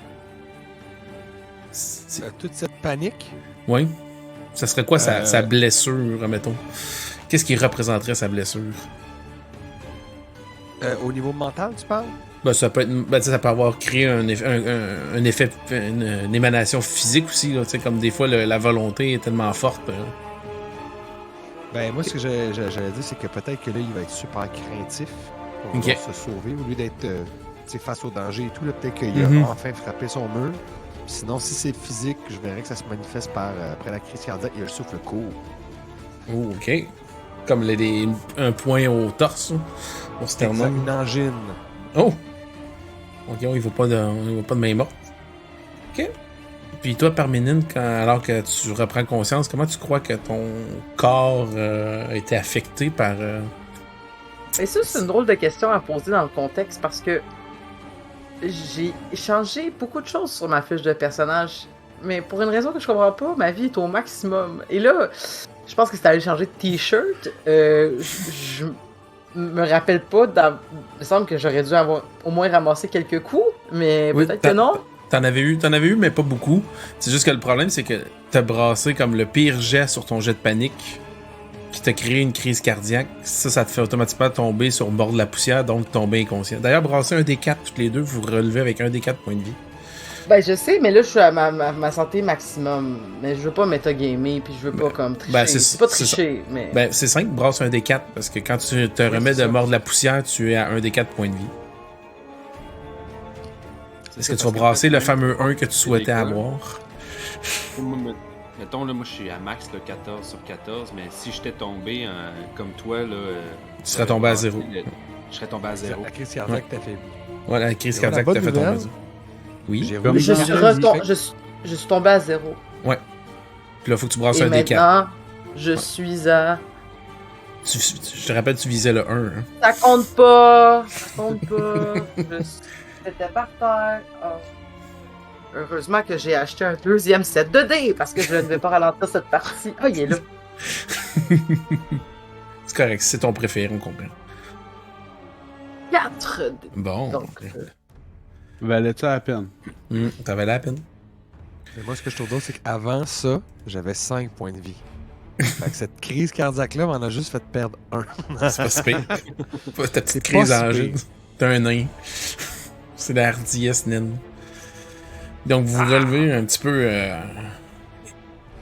Toute cette panique? Oui. Ça serait quoi sa blessure, mettons? Qu'est-ce qui représenterait sa blessure? Au niveau mental, tu parles? Ça peut être, ça peut avoir créé un effet, une émanation physique aussi, là, comme des fois la volonté est tellement forte. Moi, ce que j'allais dire, c'est que peut-être que là, il va être super craintif pour pouvoir se sauver au lieu d'être face au danger et tout. Peut-être qu'il a enfin frappé son mur. Sinon, si c'est physique, je verrais que ça se manifeste après la crise cardiaque, il y a le souffle court. Oh, OK. Comme un point au torse, au sternum. Une angine. Oh! OK, il ne va pas de main morte. OK. Puis toi, Parménide, alors que tu reprends conscience, comment tu crois que ton corps a été affecté par... Et ça, c'est une drôle de question à poser dans le contexte parce que j'ai changé beaucoup de choses sur ma fiche de personnage. Mais pour une raison que je comprends pas, ma vie est au maximum. Et là, je pense que c'est allé changer de t-shirt. Je me rappelle pas. Il me semble que j'aurais dû avoir au moins ramassé quelques coups, mais peut-être que non. T'en avais eu, mais pas beaucoup. C'est juste que le problème, c'est que t'as brassé comme le pire jet sur ton jet de panique, qui t'a créé une crise cardiaque. Ça te fait automatiquement tomber sur le bord de la poussière, donc tomber inconscient. D'ailleurs, brasser un D4 toutes les deux, vous relevez avec un D4 points de vie. Je sais, mais là, je suis à ma santé maximum. Mais je veux pas metagamer, puis je veux pas comme tricher. C'est pas tricher, mais... c'est simple, brasse un D4, parce que quand tu te remets de mordre la poussière, tu es à un D4 points de vie. Est-ce que tu vas brasser le fameux 1 que tu souhaitais avoir? Mettons, là, moi, je suis à max, le 14 sur 14, mais si j'étais tombé comme toi, là... tu serais tombé à 0. Je serais tombé à 0. La crise cardiaque t'a fait... Ouais, la crise cardiaque t'a fait tomber à 0. Oui. Je suis tombé à 0. Ouais. Puis là, faut que tu brasses et un D4. Maintenant, je suis à... Je te rappelle, tu visais le 1. Hein. Ça compte pas! J'étais par terre. Oh. Heureusement que j'ai acheté un deuxième set de dés parce que je ne vais pas ralentir cette partie. Ah, il est là. C'est correct, c'est ton préféré, on comprend. 4 dés. Bon. Donc, valait-tu la peine? Ça valait la peine. Mais moi, ce que je trouve drôle, c'est qu'avant ça, j'avais 5 points de vie. Fait que cette crise cardiaque-là m'en a juste fait perdre 1. C'est pas si pire. Ta petite crise en jeu. T'es un nain. C'est la hardiesse naine. Donc, vous vous relevez un petit peu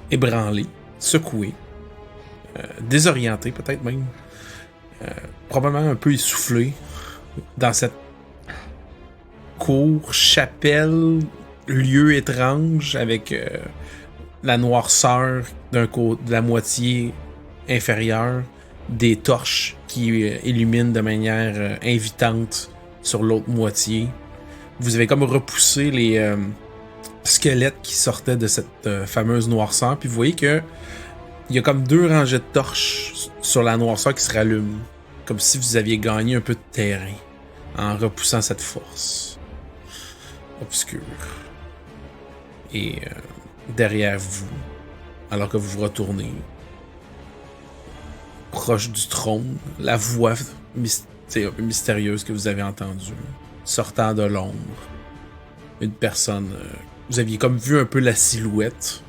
ébranlé, secoué, désorienté peut-être même, probablement un peu essoufflé dans cette cour, chapelle, lieu étrange avec la noirceur de la moitié inférieure, des torches qui illuminent de manière invitante sur l'autre moitié. Vous avez comme repoussé les squelettes qui sortaient de cette fameuse noirceur, puis vous voyez que il y a comme 2 rangées de torches sur la noirceur qui se rallument, comme si vous aviez gagné un peu de terrain en repoussant cette force obscure. Et derrière vous, alors que vous vous retournez, proche du trône, la voix un peu mystérieuse que vous avez entendue, sortant de l'ombre, une personne... vous aviez comme vu un peu la silhouette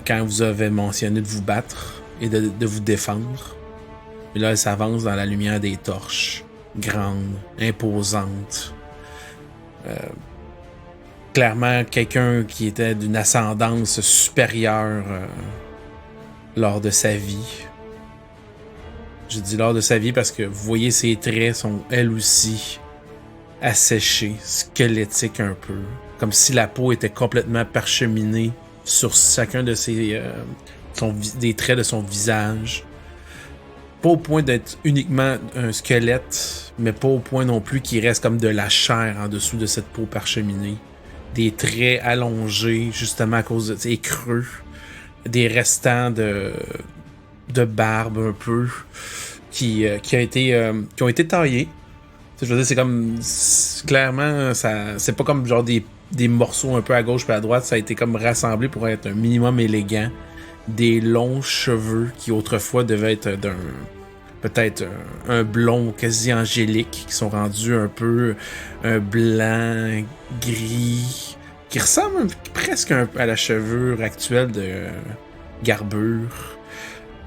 quand vous avez mentionné de vous battre et de vous défendre. Et là, elle s'avance dans la lumière des torches grande, imposante. Clairement, quelqu'un qui était d'une ascendance supérieure lors de sa vie. Je dis lors de sa vie parce que vous voyez ses traits sont, elles aussi, asséchés, squelettiques un peu. Comme si la peau était complètement parcheminée sur chacun de des traits de son visage. Pas au point d'être uniquement un squelette, mais pas au point non plus qu'il reste comme de la chair en dessous de cette peau parcheminée. Des traits allongés, justement à cause de ces creux. Des restants de barbe un peu qui ont été taillés. Je veux dire, c'est comme clairement c'est pas comme genre des morceaux un peu à gauche et à droite, ça a été comme rassemblé pour être un minimum élégant. Des longs cheveux qui autrefois devaient être peut-être un blond quasi angélique, qui sont rendus un peu un blanc gris qui ressemble presque à la chevelure actuelle de Garbure,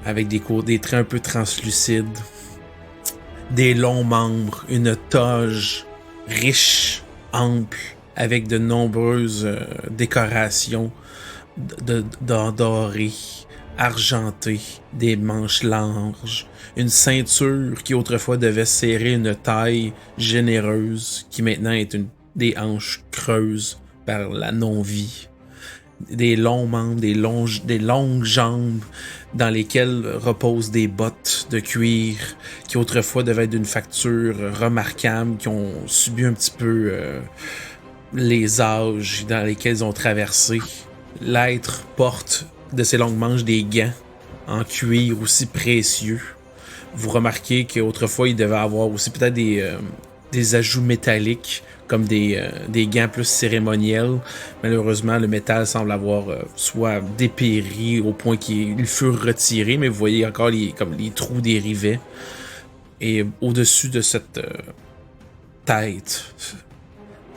avec des traits un peu translucides, des longs membres, une toge riche, ample, avec de nombreuses décorations dorées, argentées, des manches larges, une ceinture qui autrefois devait serrer une taille généreuse, qui maintenant est des hanches creuses par la non-vie. Des longs membres, des longues jambes dans lesquelles reposent des bottes de cuir qui autrefois devaient être d'une facture remarquable, qui ont subi un petit peu les âges dans lesquels ils ont traversé. L'être porte de ses longues manches des gants en cuir aussi précieux. Vous remarquez qu'autrefois il devait avoir aussi peut-être des ajouts métalliques, comme des gants plus cérémoniels. Malheureusement, le métal semble avoir soit dépéri au point qu'ils furent retirés, mais vous voyez encore les trous des rivets. Et au-dessus de cette tête,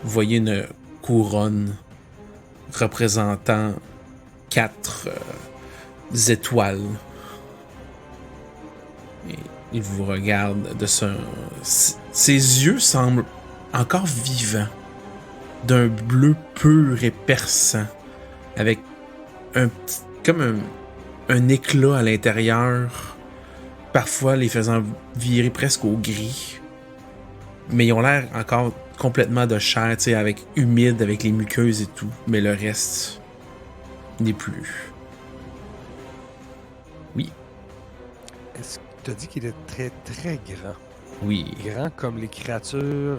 vous voyez une couronne représentant 4 étoiles. Et il vous regarde de son... Ses yeux semblent encore vivant, d'un bleu pur et perçant, avec comme un éclat à l'intérieur, parfois les faisant virer presque au gris. Mais ils ont l'air encore complètement de chair, tu sais, avec humide, avec les muqueuses et tout, mais le reste n'est plus. Oui. Est-ce que tu as dit qu'il était très très grand? Oui. Grand comme les créatures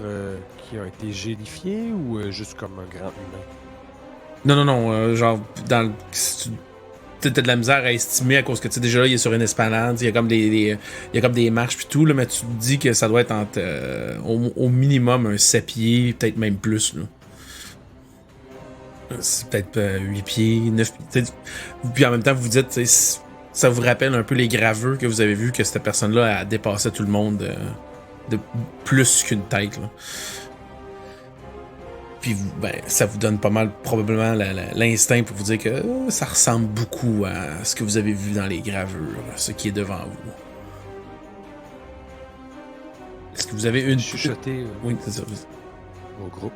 qui ont été gélifiées ou juste comme un grand humain? Non, genre, si tu t'as de la misère à estimer à cause que, tu sais, déjà là, il est sur une esplanade, il y a comme il y a comme des marches puis tout, là, mais tu te dis que ça doit être entre, au minimum un 7 pieds, peut-être même plus, là. C'est peut-être 8 pieds, 9 pieds. Puis en même temps, vous vous dites, ça vous rappelle un peu les graveurs que vous avez vu que cette personne-là a dépassé tout le monde de plus qu'une tête, là. Puis ça vous donne pas mal probablement l'instinct pour vous dire que ça ressemble beaucoup à ce que vous avez vu dans les gravures, ce qui est devant vous. Est-ce que vous avez une... Chuchoter Oui, c'est ça. au groupe.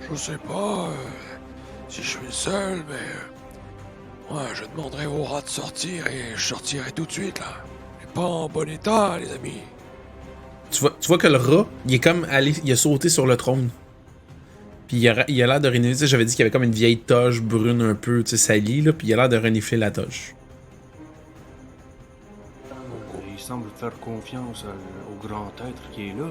Je sais pas si je suis seul, mais je demanderai au rat de sortir et je sortirai tout de suite là. Mais pas en bon état, les amis. Tu vois que le rat, il est comme il a sauté sur le trône. Puis il a l'air de renifler. Tu sais, j'avais dit qu'il y avait comme une vieille toge brune un peu, tu sais, salie, là, puis il a l'air de renifler la toge. Il semble faire confiance au grand être qui est là.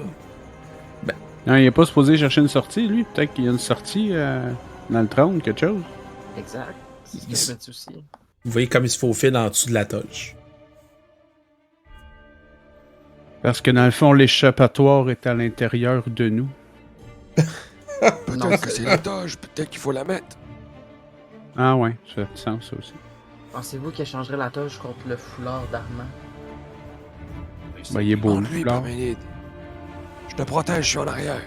Non, il est pas supposé chercher une sortie, lui. Peut-être qu'il y a une sortie dans le trône, quelque chose. Exact. C'est ce que je me dis aussi. Vous voyez comme il se faufile en dessous de la toge. Parce que dans le fond, l'échappatoire est à l'intérieur de nous. Peut-être que c'est la toge, peut-être qu'il faut la mettre. Ah ouais, ça fait sens, ça aussi. Pensez-vous qu'elle changerait la toge contre le foulard d'Armand? Ben, il est beau, le Lui, foulard. Parménide. Je te protège, je suis en arrière.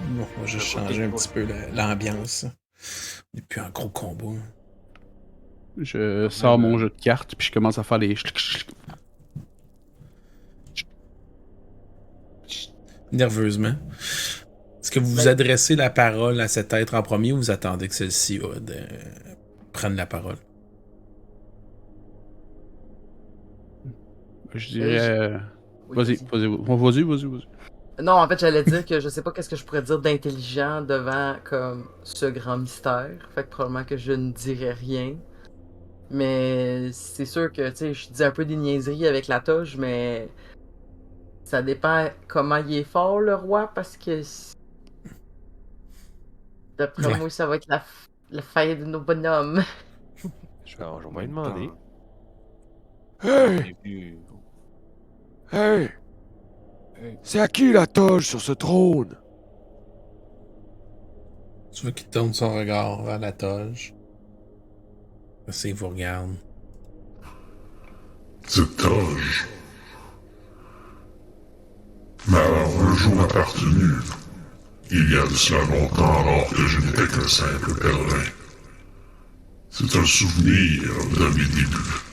Bon, on va juste changer un petit peu l'ambiance. On n'est plus en gros combat. Je sors mon jeu de cartes, puis je commence à faire les... nerveusement. Est-ce que vous vous adressez la parole à cet être en premier ou vous attendez que celle-ci prenne la parole? Je dirais... Oui, Vas-y. Non, en fait, j'allais dire que je sais pas qu'est-ce que je pourrais dire d'intelligent devant comme ce grand mystère. Fait que probablement que je ne dirais rien. Mais c'est sûr que, tu sais, je dis un peu des niaiseries avec la toge, mais ça dépend comment il est fort, le roi, parce que d'après Ouais. moi, ça va être la fête de nos bonhommes. Je vais lui demander. Hey! Hey! C'est à qui la toge sur ce trône? Tu veux qu'il tourne son regard vers la toge. Il vous regarde. Cette toge m'a un jour appartenu. Il y a de cela longtemps alors que je n'étais qu'un simple pèlerin. C'est un souvenir de mes débuts.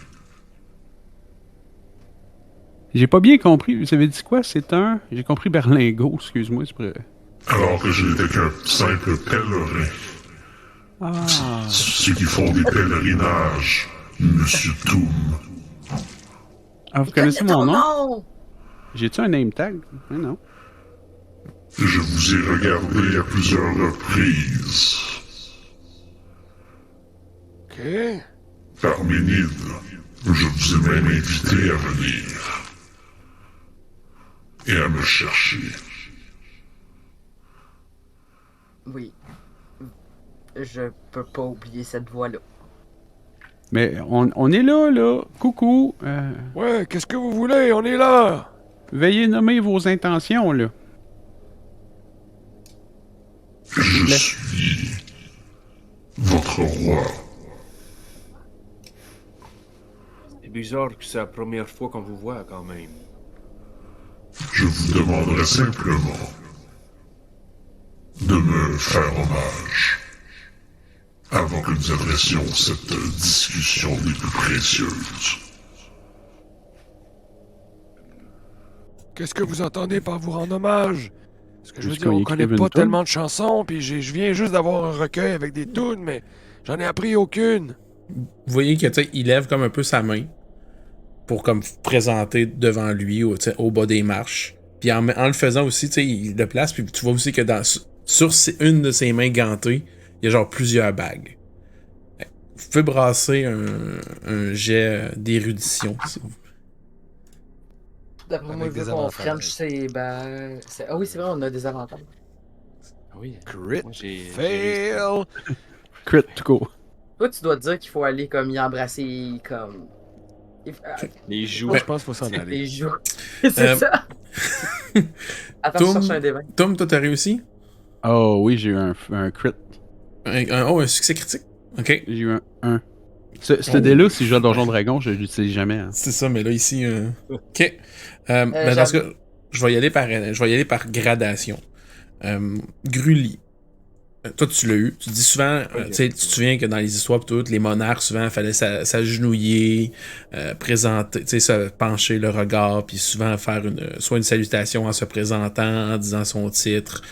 J'ai pas bien compris. Vous avez dit quoi? C'est un... J'ai compris berlingot, excuse-moi. Alors que je n'étais qu'un simple pèlerin. Ah... Ceux qui font des pèlerinages, Monsieur Toom. Ah, vous connaissez mon nom? Non! J'ai-tu un name tag? Mais non. Je vous ai regardé à plusieurs reprises. Ok. Parménide, je vous ai même invité à venir. Et à me chercher. Oui. Je peux pas oublier cette voix-là. Mais on est là. Coucou. Ouais, qu'est-ce que vous voulez? On est là! Veuillez nommer vos intentions, là. Je suis votre roi. C'est bizarre que c'est la première fois qu'on vous voit, quand même. Je vous demanderai simplement de me faire hommage avant que nous adressions cette discussion des plus précieuses. Qu'est-ce que vous entendez par vous rendre hommage? Parce que je veux Juste dire, qu'on on y connaît écrive pas une toune. tellement de chansons, puis je viens juste d'avoir un recueil avec des tunes, mais j'en ai appris aucune. Vous voyez que, tu sais, il lève comme un peu sa main pour comme présenter devant lui au bas des marches. Puis en le faisant aussi, tu sais, il le place, puis tu vois aussi que sur une de ses mains gantées, il y a genre plusieurs bagues. Vous pouvez brasser un jet d'érudition, si vous voulez. D'après moi, Avec vu des qu'on avantages. French, c'est ben. Ah oui, c'est vrai, on a des avantages. Ah oui. Crit. Moi, j'ai Fail! Crit to go. Toi, tu dois te dire qu'il faut aller comme y embrasser comme. les joues. Ouais, je pense qu'il faut s'en aller. Les joues. C'est ça. Attends, je Tom- cherche un des 20. Tom, toi, t'as réussi? Oh oui, j'ai eu un crit. Un succès critique. Ok. J'ai eu un 1. Ce dé-là, si je joue à Donjon Dragon, je l'utilise jamais. Hein. C'est ça, mais là, ici... Ok. Ben, dans ce cas, je vais y aller par gradation. Grully. Toi, tu l'as eu. Tu dis souvent, tu sais, tu te souviens que dans les histoires, pis toutes, les monarques, souvent, il fallait s'agenouiller, présenter, tu sais, se pencher le regard, puis souvent faire soit une salutation en se présentant, en disant son titre,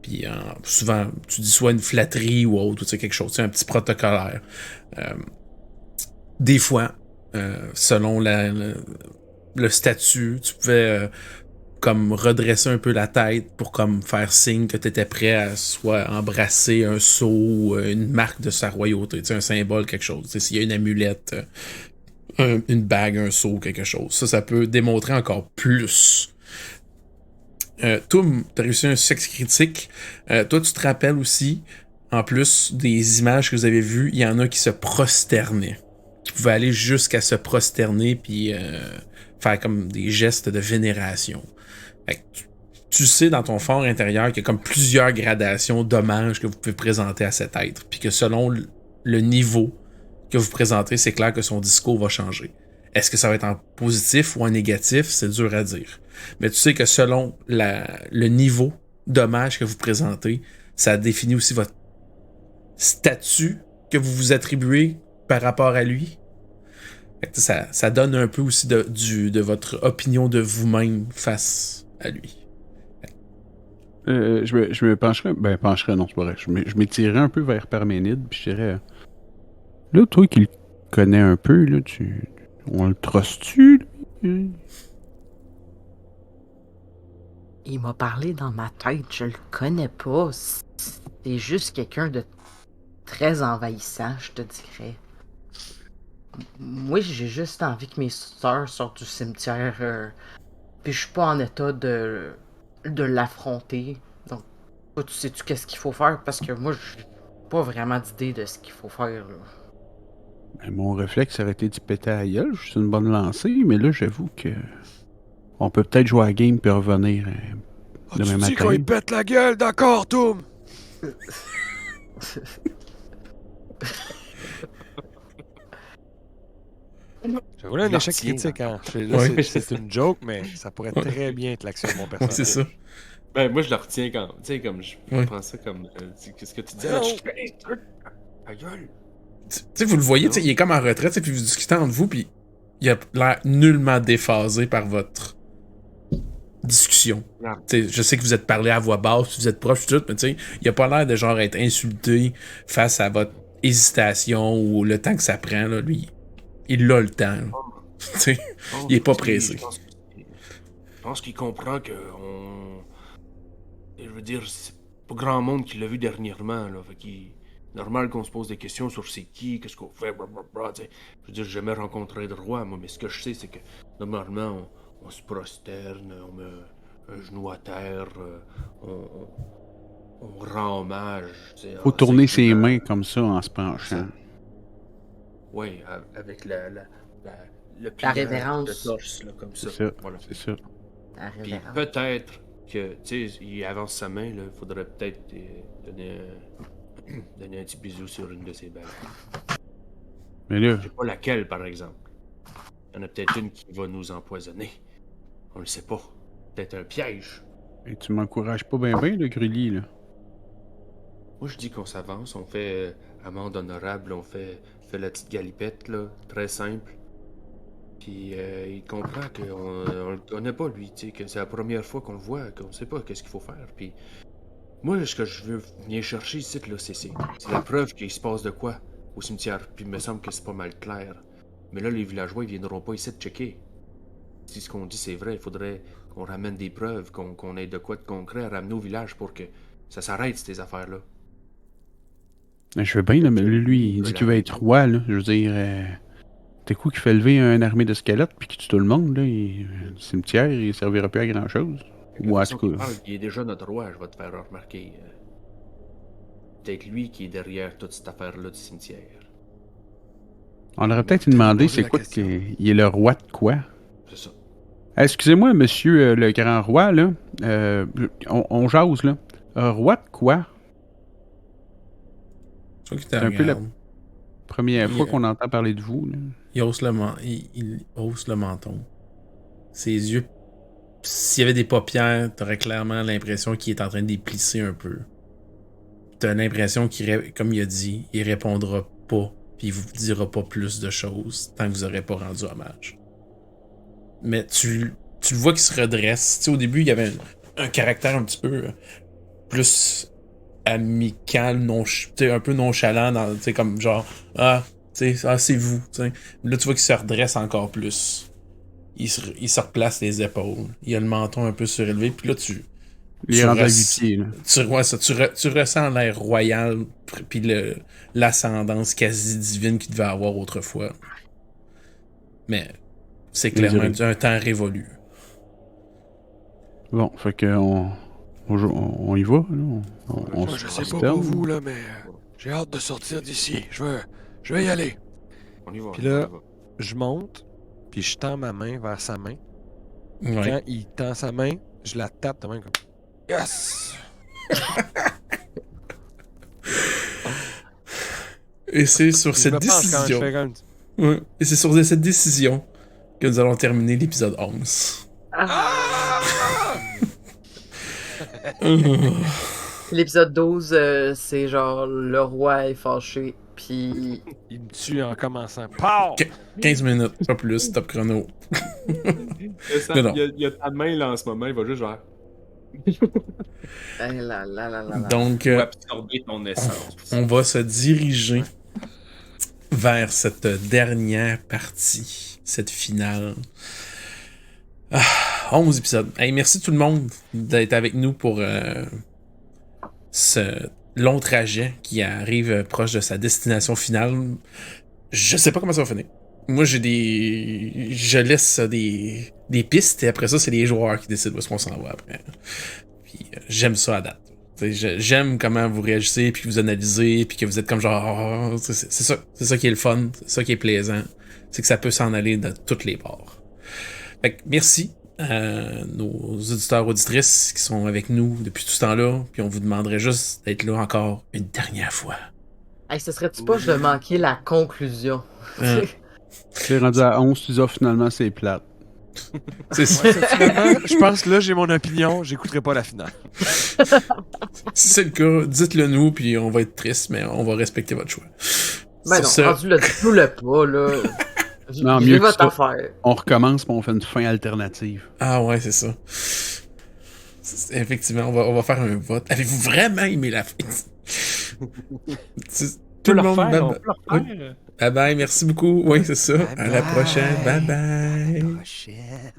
puis souvent, tu dis soit une flatterie ou autre, ou tu sais, quelque chose, tu sais, un petit protocolaire. Des fois, selon le statut, tu pouvais comme redresser un peu la tête pour comme faire signe que tu étais prêt à soit embrasser un sceau, une marque de sa royauté, tu sais, un symbole, quelque chose. Tu sais, s'il y a une amulette, une bague, un sceau, quelque chose. Ça peut démontrer encore plus. Toum, t'as réussi un sexe critique. Toi, tu te rappelles aussi, en plus des images que vous avez vues, il y en a qui se prosternaient. Qui pouvaient aller jusqu'à se prosterner puis faire comme des gestes de vénération. Fait que tu sais dans ton fort intérieur qu'il y a comme plusieurs gradations d'hommages que vous pouvez présenter à cet être. Puis que selon le niveau que vous présentez, c'est clair que son discours va changer. Est-ce que ça va être en positif ou en négatif? C'est dur à dire. Mais tu sais que selon le niveau d'hommage que vous présentez, ça définit aussi votre statut que vous vous attribuez par rapport à lui. Ça donne un peu aussi de votre opinion de vous-même face à lui. Je me pencherais. Ben, pencherais, non, c'est pas vrai. Je m'étirerais un peu vers Parménide, puis je dirais. Là, toi qui le connais un peu, là, on le truste-tu, lui? Il m'a parlé dans ma tête, je le connais pas. C'est juste quelqu'un de très envahissant, je te dirais. Moi, j'ai juste envie que mes sœurs sortent du cimetière, puis je suis pas en état de l'affronter. Donc, toi, tu sais-tu qu'est-ce qu'il faut faire? Parce que moi, j'ai pas vraiment d'idée de ce qu'il faut faire, là. Ben, mon réflexe aurait été d'y péter à la gueule. C'est une bonne lancée, mais là, j'avoue que. On peut peut-être jouer à la game puis revenir demain Tu dis matin. quand il pète la gueule, d'accord, Toum? J'avoue là un Je échec retiens, critique, hein. Ouais. C'est une joke, mais ça pourrait très bien être l'action de mon Ouais, personnage. c'est ça. Ben, moi, je le retiens quand. Tu sais, comme je Ouais. prends ça comme. Qu'est-ce que tu dis là? Ta gueule! Tu sais, vous le voyez, tu sais, il est comme en retraite, tu sais, puis vous discutez entre vous, puis il a l'air nullement déphasé par votre discussion. Non. Tu sais, je sais que vous êtes parlé à voix basse, vous êtes proche, tout, mais tu sais, il a pas l'air de genre être insulté face à votre hésitation ou le temps que ça prend, là, lui. Il a le temps, là. Tu sais, il est pas pressé. Je pense qu'il comprend que je veux dire, c'est pas grand monde qui l'a vu dernièrement, là. Fait qu'il normal qu'on se pose des questions sur c'est qui, qu'est-ce qu'on fait, blablabla, tu sais. Je veux dire, j'ai jamais rencontré de roi, moi, mais ce que je sais, c'est que normalement, on se prosterne, on met un genou à terre, on rend hommage. Tu sais, Faut tourner ses mains comme ça en se penchant. Oui, avec le La pliage révérence. de torse, là, comme ça. C'est ça. Voilà. C'est ça. La Puis révérence. peut-être que, tu sais, il avance sa main, là, il faudrait peut-être donner un petit bisou sur une de ses balles. Mais là, Je sais pas laquelle, par exemple. Il y en a peut-être une qui va nous empoisonner. On le sait pas. Peut-être un piège. et tu m'encourages pas bien, le Grully, là. Moi, je dis qu'on s'avance, on fait amende honorable, on fait la petite galipette, là, très simple. Puis il comprend qu'on le connaît pas, lui, tu sais, que c'est la première fois qu'on le voit, qu'on sait pas qu'est-ce qu'il faut faire. Puis moi, ce que je veux venir chercher ici, là, c'est la preuve qu'il se passe de quoi au cimetière. Puis il me semble que c'est pas mal clair. Mais là, les villageois, ils viendront pas ici de checker. Si ce qu'on dit c'est vrai, il faudrait qu'on ramène des preuves, qu'on ait de quoi de concret à ramener au village pour que ça s'arrête, ces affaires-là. Mais je veux bien, là, mais lui, il dit qu'il veut être roi, là. Je veux dire, t'es quoi qui fait lever une armée de squelettes puis qui tue tout le monde, là? Le cimetière, il servira plus à grand-chose. Ou en tout cas. Il est déjà notre roi, je vais te faire remarquer. Peut-être lui qui est derrière toute cette affaire-là du cimetière. On aurait peut-être demandé poser c'est la quoi question. qu'il est le roi de quoi? C'est ça. Excusez-moi, monsieur le grand roi, là. On jase, là. Roi de quoi? Je crois qu'il te C'est un peu la regarde. première fois Yeah. qu'on entend parler de vous, là. Il hausse il hausse le menton. Ses yeux, s'il y avait des paupières, t'aurais clairement l'impression qu'il est en train de les plisser un peu. T'as l'impression qu'il, comme il a dit, il répondra pas, puis il vous dira pas plus de choses tant que vous aurez pas rendu hommage. Mais tu le vois qu'il se redresse. Tu sais, au début, il y avait un caractère un petit peu plus amical, un peu nonchalant, tu sais, comme genre, tu sais, c'est vous. T'sais. Là, tu vois qu'il se redresse encore plus. Il se replace les épaules. Il a le menton un peu surélevé. Puis là, Il est rendu à 8 pieds, là. tu ressens l'air royal, puis l'ascendance quasi divine qu'il devait avoir autrefois. Mais c'est clairement un temps révolu. Bon, fait que on y va, là. On Moi, je sais pas prosterne. pour vous, là, mais j'ai hâte de sortir d'ici. Je vais y aller. On y va. Puis là, je monte, puis je tends ma main vers sa main. Ouais. Quand il tend sa main, je la tape de même comme... Yes! Et c'est sur Je cette me penche quand je décision. fais comme... Ouais. Et c'est sur cette décision que nous allons terminer l'épisode 11. L'épisode 12, c'est genre le roi est fâché, puis Il me tue en commençant. Pow! 15 minutes, pas plus, top chrono. Il Non, non. y a ta main là en ce moment, il va juste genre. Donc, Ou absorber ton essence. on va se diriger vers cette dernière partie, cette finale. 11 épisodes. Hey, merci tout le monde d'être avec nous pour ce long trajet qui arrive proche de sa destination finale. Je sais pas comment ça va finir. Moi, je laisse des pistes et après ça, c'est les joueurs qui décident où est-ce qu'on s'en va après. Puis j'aime ça à date. J'aime comment vous réagissez, puis que vous analysez, puis que vous êtes comme genre... c'est ça qui est le fun, c'est ça qui est plaisant. C'est que ça peut s'en aller de toutes les bords. Fait que merci à nos auditeurs, auditrices qui sont avec nous depuis tout ce temps-là, puis on vous demanderait juste d'être là encore une dernière fois. Hey, ce serait-tu pas de manquer la conclusion? C'est rendu à 11, tu dis finalement c'est plate. C'est ça. Je pense que là, j'ai mon opinion, j'écouterai pas la finale. Si c'est le cas, dites-le nous, puis on va être triste, mais on va respecter votre choix. Ben non, rendu le dites-nous le pas, là. Non, mieux que votre ça. affaire. On recommence, puis on fait une fin alternative. Ah ouais, c'est ça. Effectivement, on va faire un vote. Avez-vous vraiment aimé la fin? Tout le monde... Bye bye, merci beaucoup. Oui, c'est ça. À la prochaine. Bye bye. À la prochaine.